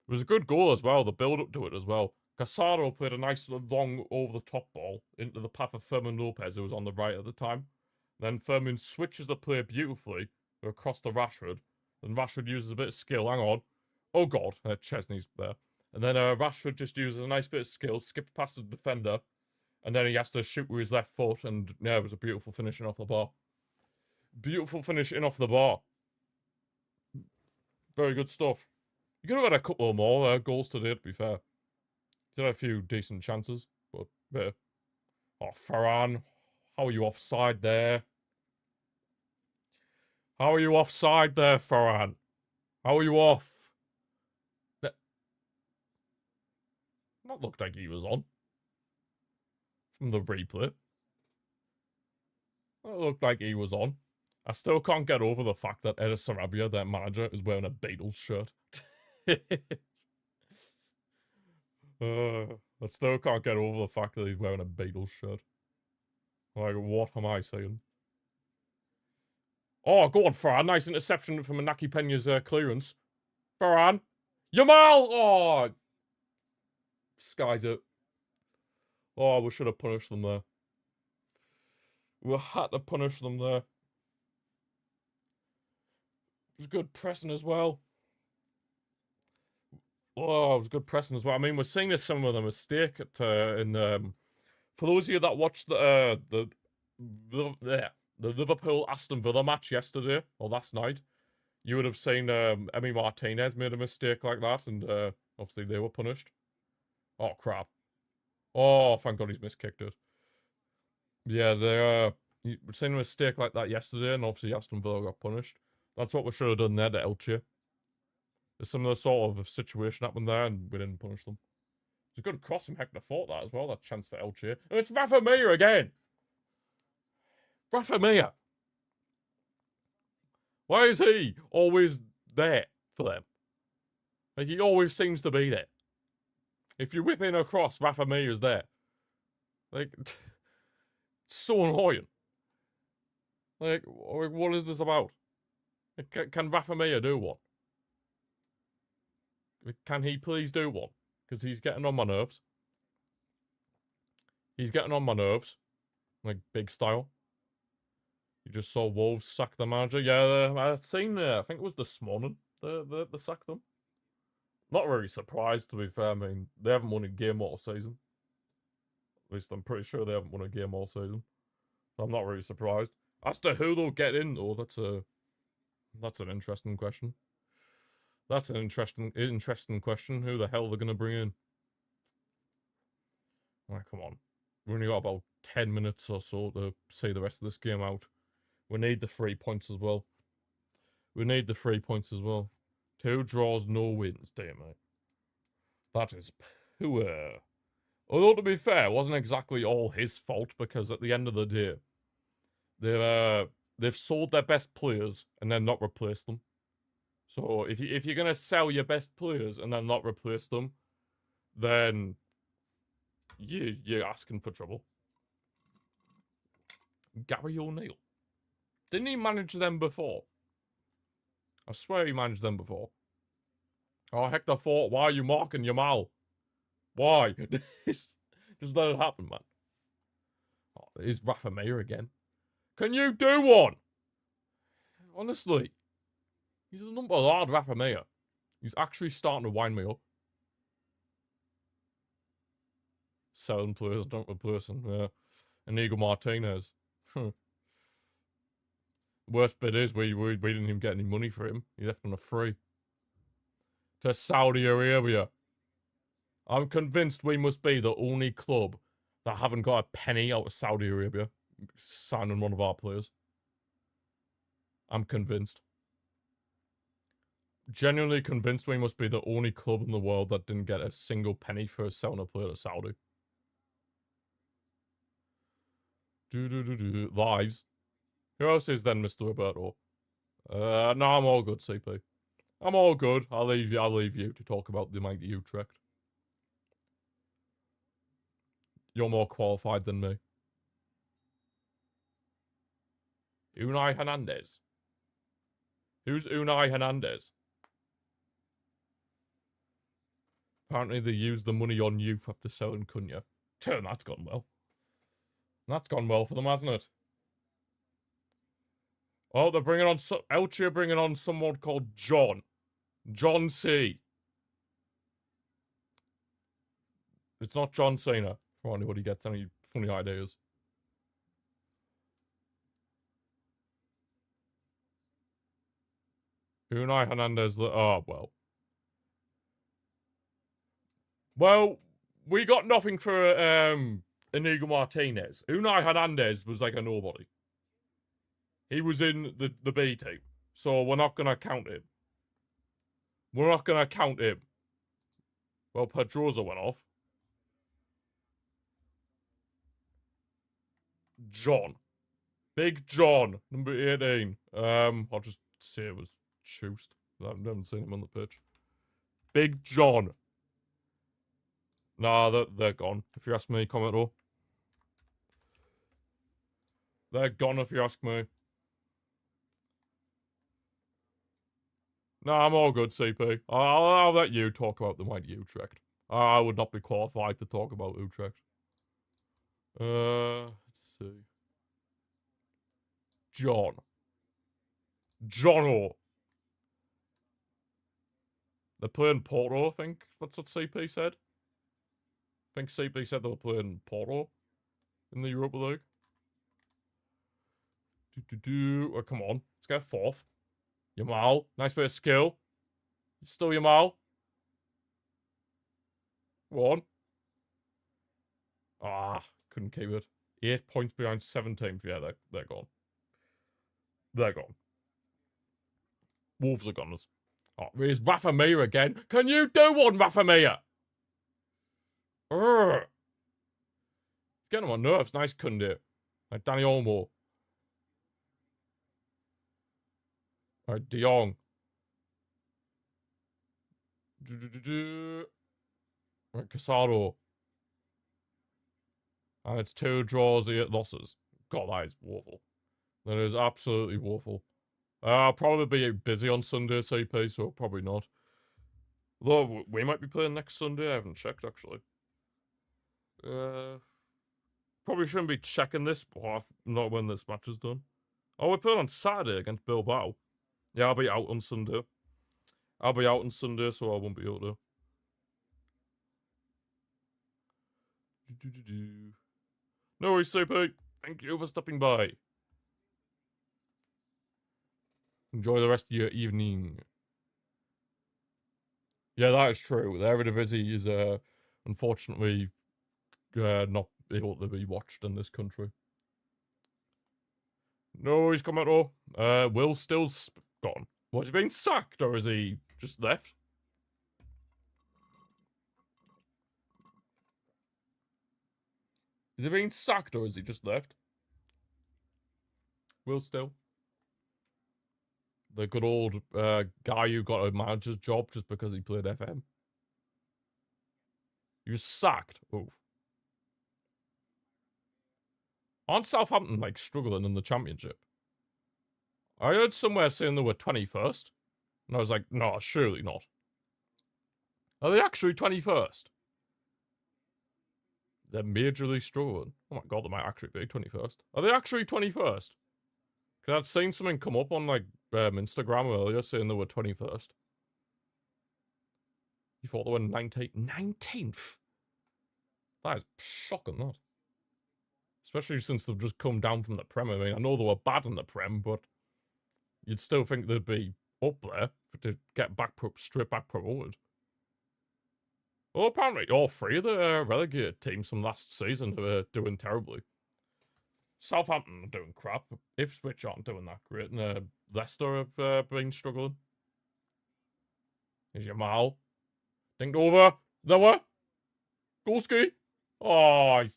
It was a good goal as well, the build-up to it as well. Casado played a nice long over-the-top ball into the path of Fermin Lopez, who was on the right at the time. Then Fermin switches the play beautifully across to Rashford. Then Rashford uses a bit of skill. Hang on. Oh, God. Chesney's there. And then Rashford just uses a nice bit of skill, skips past the defender, and then he has to shoot with his left foot, and yeah, it was a beautiful finishing off the bar. Beautiful finishing off the bar. Very good stuff. You could have had a couple more goals today, to be fair. Did have a few decent chances, but yeah. Oh, Ferran, how are you offside there? How are you offside there, Ferran? How are you off? That looked like he was on. From the replay. That looked like he was on. I still can't get over the fact that Eder Sarabia, their manager, is wearing a Beatles shirt. I still can't get over the fact that he's wearing a Beatles shirt. Like, what am I saying? Oh, go on, Ferran. Nice interception from Inaki Peña's clearance. Ferran. Yamal! Oh! Skies it. Oh, we should have punished them there. We had to punish them there. It was good pressing as well. Oh, it was good pressing as well. I mean, we're seeing this some of the mistake at, for those of you that watched the Liverpool Aston Villa match yesterday or last night, you would have seen Emi Martinez made a mistake like that, and obviously they were punished. Oh crap! Oh, thank God he's miskicked it. Yeah, they you were seeing a mistake like that yesterday, and obviously Aston Villa got punished. That's what we should have done there to Elche. There's some of the sort of situation happened there, and we didn't punish them. It's a good cross from Hector Fort, that as well, that chance for Elche. And it's Rafa Mir again! Rafa Mir! Why is he always there for them? Like, he always seems to be there. If you whip in across, Rafa Mir is there. Like, it's so annoying. Like, what is this about? Can Rafa Mir do one? Can he please do one? Because he's getting on my nerves. He's getting on my nerves. Like, big style. You just saw Wolves sack the manager. Yeah, I've seen, I think it was this morning, they sacked them. Not really surprised, to be fair. I mean, they haven't won a game all season. At least I'm pretty sure they haven't won a game all season. So I'm not really surprised. As to who they'll get in, though, that's an interesting question. That's an interesting question. Who the hell they're going to bring in? Right, come on. We've only got about 10 minutes or so to see the rest of this game out. We need the 3 points as well. We need the 3 points as well. 2 draws, no wins, dear mate. That is poor. Although, to be fair, it wasn't exactly all his fault, because at the end of the day, they've sold their best players and then not replaced them. So if you're gonna sell your best players and then not replace them, then you're asking for trouble. Gary O'Neill. Didn't he manage them before? I swear he managed them before. Oh, Hector Fort, why are you marking Yamal? Why? Just let it happen, man. Oh, there's Rafa Mir again. Can you do one? Honestly. He's a number lad, Rafa Mir. He's actually starting to wind me up. Selling players, don't replace them. Yeah. Inigo Martinez. Worst bit is we didn't even get any money for him. He left on a free. To Saudi Arabia. I'm convinced we must be the only club that haven't got a penny out of Saudi Arabia signing one of our players. I'm convinced. Genuinely convinced we must be the only club in the world that didn't get a single penny for selling a player to Saudi. Lives. Who else is then, Mr. Roberto? No, I'm all good, CP. I'm all good. I'll leave you to talk about the Mighty Utrecht. You're more qualified than me. Unai Hernandez. Who's Unai Hernandez? Apparently they used the money on youth after selling Cunha. Turn, that's gone well. That's gone well for them, hasn't it? Oh, they're bringing on... Elche are bringing on someone called John. John C. It's not John Cena, for anybody gets any funny ideas. Unai Hernandez... Oh, well. Well, we got nothing for Inigo Martinez. Unai Hernandez was like a nobody. He was in the B team, so we're not going to count him. We're not going to count him. Well, Pedroza went off. John. Big John, number 18. I'll just say it was Chust. I haven't seen him on the pitch. Big John. Nah, they're gone, if you ask me, Commodore. They're gone, if you ask me. No, I'm all good, CP. I'll let you talk about the Mighty Utrecht. I would not be qualified to talk about Utrecht. Let's see. John. Jono. They're playing Porto, I think. That's what CP said. I think CP said they were playing Porto in the Europa League. Oh, come on. Let's get 4th. Yamal. Nice bit of skill. Still Yamal. 1. Ah, couldn't keep it. 8 points behind 17th. Yeah, they're gone. They're gone. Wolves are gone. Oh, here's Rafa Mir again. Can you do one, Rafa Mir? It's getting on my nerves. Nice Kunde. Like Danny Olmo. Alright, De Jong. Right, Casado. And it's 2 draws, 8 losses. God, that is woeful. That is absolutely woeful. I'll probably be busy on Sunday, CP, so probably not. Though, we might be playing next Sunday. I haven't checked, actually. Probably Probably shouldn't be checking this, not when this match is done. Oh, we're playing on Saturday against Bilbao. Yeah, I'll be out on Sunday. So I won't be able to. No worries, CP. Thank you for stopping by. Enjoy the rest of your evening. Yeah, that is true. The Eredivisie is, unfortunately, not able to be watched in this country. No, he's come at all. Will Still's gone. Was he being sacked, or is he just left? Is he being sacked, or is he just left? Will Still. The good old guy who got a manager's job just because he played FM. He was sacked. Oof. Aren't Southampton, like, struggling in the Championship? I heard somewhere saying they were 21st. And I was like, no, surely not. Are they actually 21st? They're majorly struggling. Oh my god, they might actually be 21st. Are they actually 21st? Because I'd seen something come up on, like, Instagram earlier saying they were 21st. You thought they were 19th? 19th? That is shocking, that. Especially since they've just come down from the Prem. I mean, I know they were bad in the Prem, but you'd still think they'd be up there to get back straight back promoted. Well, apparently all three of the relegated teams from last season are doing terribly. Southampton are doing crap. Ipswich aren't doing that great, and Leicester have been struggling. Here's Jamal. Dinked over. Lower. Golski. Oh, he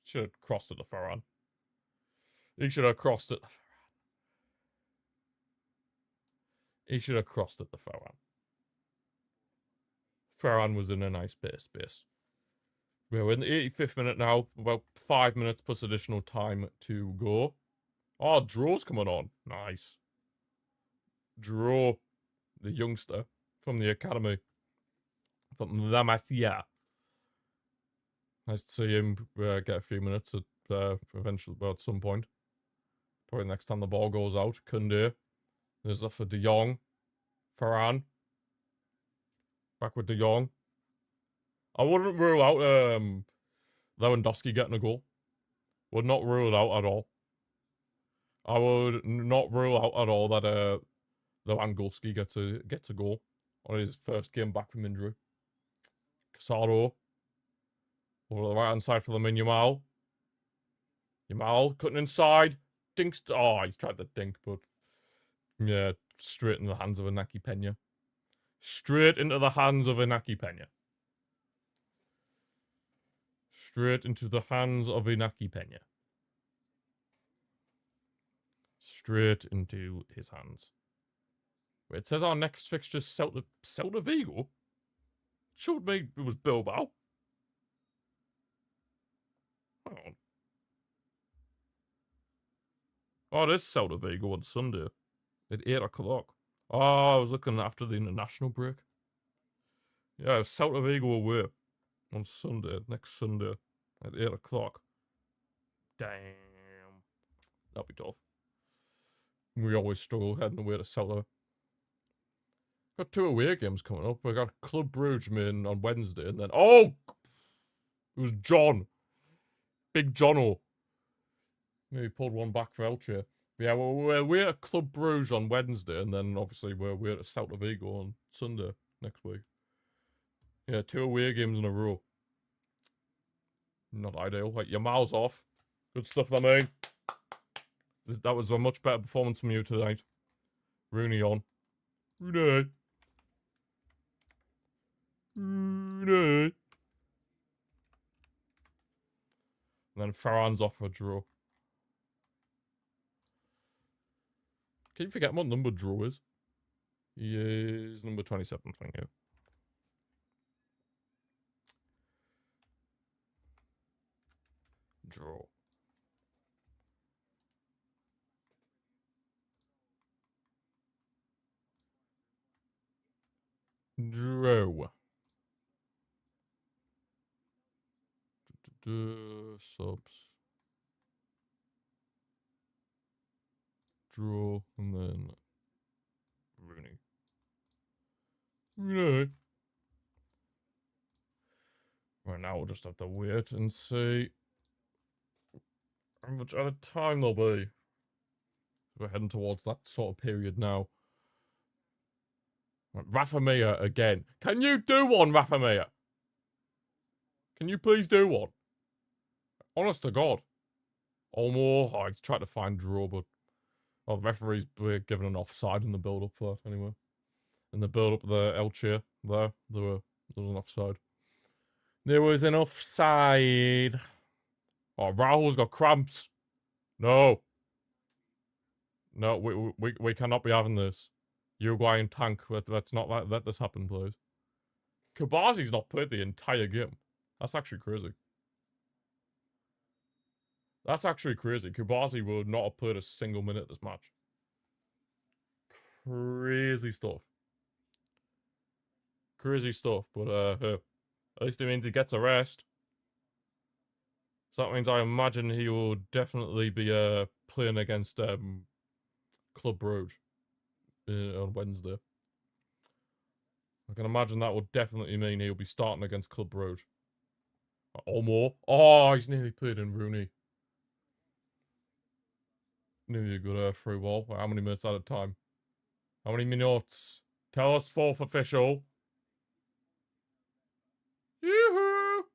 should have crossed at the Ferran. He should have crossed at the Ferran. He should have crossed at the Ferran. Ferran was in a nice space. We're in the 85th minute now. About 5 minutes plus additional time to go. Oh, Draw's coming on. Nice. Draw, the youngster from the academy. From La Masia. Nice to see him get a few minutes at eventually, well, at some point. Probably next time the ball goes out. Koundé. There's that for De Jong. Ferran. Back with De Jong. I wouldn't rule out Lewandowski getting a goal. Would not rule it out at all. I would not rule out at all that Lewandowski gets a goal on his first game back from injury. Casado. Over the right hand side for the Yamal. Yamal cutting inside. Dinks. Oh, he's tried to dink, but yeah, straight in the hands of Inaki Peña. Straight into the hands of Inaki Peña. Straight into the hands of Inaki Peña. Straight into his hands. Wait, it says our next fixture's Celta Vigo? Showed me it was Bilbao. Hang on. Oh, it is Celta Vigo on Sunday. At 8 o'clock. Oh, I was looking after the international break. Yeah, Celta Vigo away on Sunday, next Sunday at 8 o'clock. Damn. That'll be tough. We always struggle heading away to Celta. Got 2 away games coming up. We got Club Brugge on Wednesday, and then it was John, Big Jono. Maybe pulled one back for Elche. But yeah, we're away at Club Brugge on Wednesday, and then obviously we're away at Celta Vigo on Sunday next week. Yeah, 2 away games in a row. Not ideal. Like, your mouth's off. Good stuff, I mean. That was a much better performance from you tonight. Rooney on. Rooney. Rooney. And then Ferran's off for a draw. Keep forgetting what number draw is. He is number 27, thank you. Draw. Draw. Subs. draw, and then Rooney. Rooney. Right, now we'll just have to wait and see how much at a time there'll be. We're heading towards that sort of period now. Right, Rafa Mir again. Can you do one, Rafa Mir? Can you please do one? Honest to God. Almost. I tried to find draw, but the referees were given an offside in the build-up for that, anyway. In the build-up of the Elche, there was an offside. There was an offside. Oh, Raul's got cramps. No. No, we cannot be having this. Uruguayan tank, let's not let this happen, please. Kubazi's not played the entire game. That's actually crazy. That's actually crazy. Kubazi would not have played a single minute this match. Crazy stuff. Crazy stuff, but at least it means he gets a rest. So that means I imagine he will definitely be playing against Club Brugge on Wednesday. I can imagine that would definitely mean he'll be starting against Club Brugge. Or more. Oh, he's nearly played in Rooney. Nearly a good free ball. How many minutes at a time? How many minutes? Tell us, fourth official. Yoo-hoo!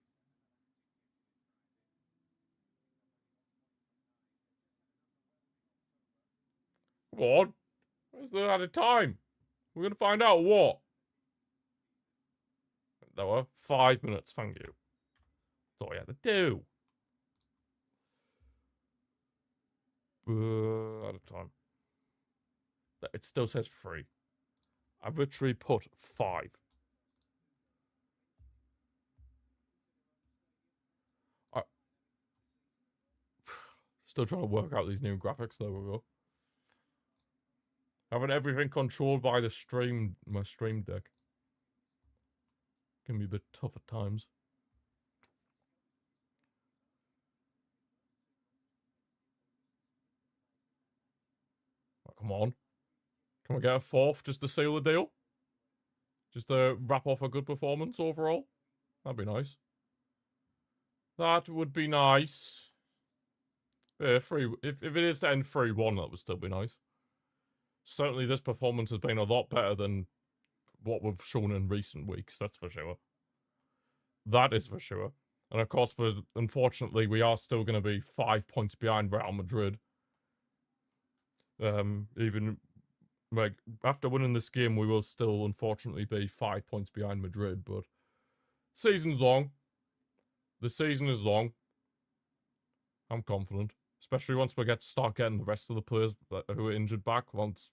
Come on. Where's the added time? We're going to find out what? There were 5 minutes, thank you. That's all you had to do. Added time. It still says 3. I literally put 5. Still trying to work out these new graphics. There we go. Having everything controlled by my stream deck can be a bit tough at times. Oh, come on. Can we get a 4th just to seal the deal? Just to wrap off a good performance overall? That'd be nice. That would be nice. Yeah, if it is to end 3-1, that would still be nice. Certainly this performance has been a lot better than what we've shown in recent weeks, that's for sure. That is for sure. And of course, unfortunately, we are still going to be 5 points behind Real Madrid. Even, like, after winning this game, we will still, unfortunately, be 5 points behind Madrid, but season's long. The season is long. I'm confident. Especially once we start getting the rest of the players who are injured back. Once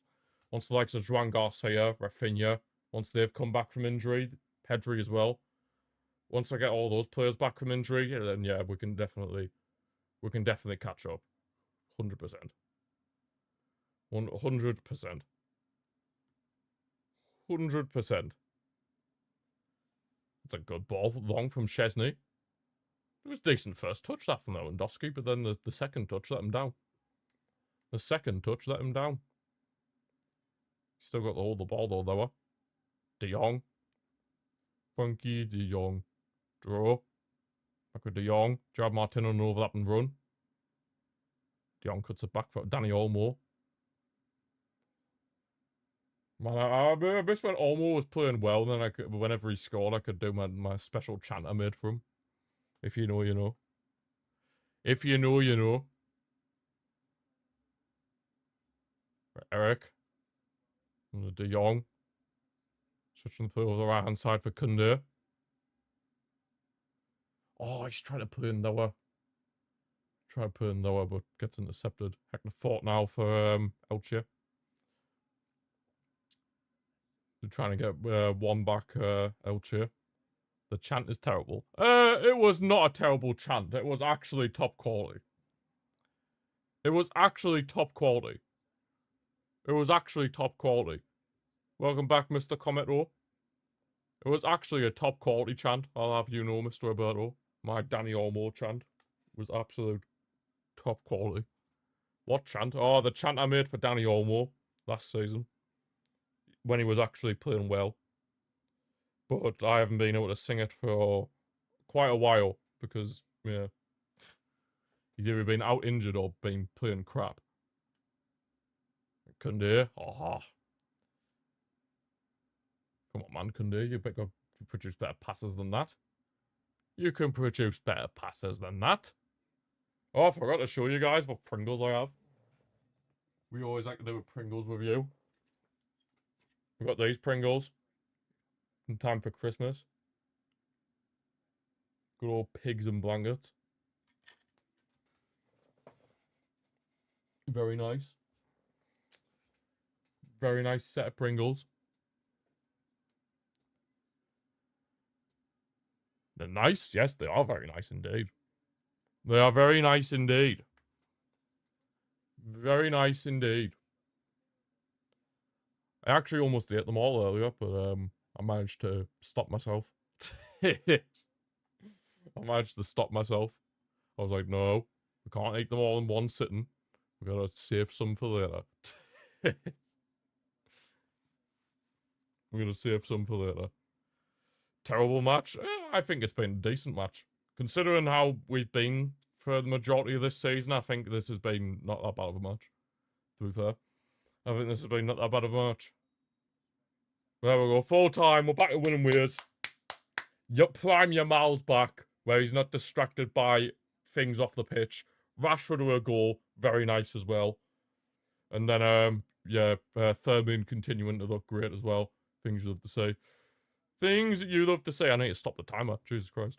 the likes of Joan Garcia, Rafinha, once they've come back from injury, Pedri as well. Once I get all those players back from injury, then yeah, we can definitely catch up. 100%. 100%. 100%. That's a good ball, long from Szczesny. It was decent first touch, that from Lewandowski, but then the second touch let him down. The second touch let him down. Still got all the ball, though, Lower. De Jong. Funky De Jong. Draw. Back with De Jong. Gerard Martin on an overlap and run. De Jong cuts it back for Danny Olmo. Man, I miss when Olmo was playing well, then whenever he scored, I could do my special chant I made for him. If you know, you know. If you know, you know. Eric. And De Jong. Switching the play over the right hand side for Koundé. Oh, he's trying to put in lower. Try to put in lower, but gets intercepted. Hector Fort now for Elche. They're trying to get one back, Elche. The chant is terrible. It was not a terrible chant. It was actually top quality. It was actually top quality. It was actually top quality. Welcome back, Mr. Cometo. It was actually a top quality chant. I'll have you know, Mr. Roberto. My Danny Olmo chant was absolute top quality. What chant? Oh, the chant I made for Danny Olmo last season. When he was actually playing well. But I haven't been able to sing it for quite a while. Because, yeah. He's either been out injured or been playing crap. Koundé. Oh. Come on, man, Koundé. You can produce better passes than that. You can produce better passes than that. Oh, I forgot to show you guys what Pringles I have. We always like to do Pringles with you. We've got these Pringles. In time for Christmas. Good old pigs and blankets. Very nice. Very nice set of Pringles. They're nice. Yes, they are very nice indeed. They are very nice indeed. Very nice indeed. I actually almost ate them all earlier, but I managed to stop myself. I managed to stop myself. I was like, no, we can't eat them all in one sitting. We gotta save some for later. We're gonna save some for later. Terrible match? I think it's been a decent match. Considering how we've been for the majority of this season, I think this has been not that bad of a match. To be fair. I think this has been not that bad of a match. There we go. Full time. We're back to winning ways. You prime your Miles back, where he's not distracted by things off the pitch. Rashford with a goal. Very nice as well. And then, yeah, Thurman continuing to look great as well. Things you love to say. Things that you love to say. I need to stop the timer. Jesus Christ.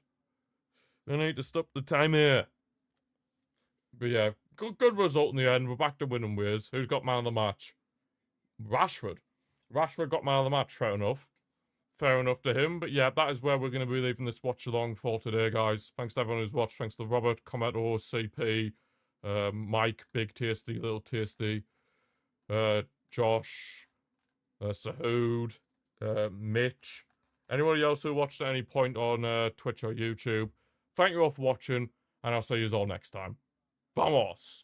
I need to stop the timer. But yeah, good result in the end. We're back to winning ways. Who's got man of the match? Rashford. Rashford got man of the match, fair enough. Fair enough to him. But yeah, that is where we're going to be leaving this watch along for today, guys. Thanks to everyone who's watched. Thanks to Robert, Cometo, CP, Mike, Big Tasty, Little Tasty, Josh, Sahood, Mitch. Anybody else who watched at any point on Twitch or YouTube. Thank you all for watching, and I'll see you all next time. Vamos!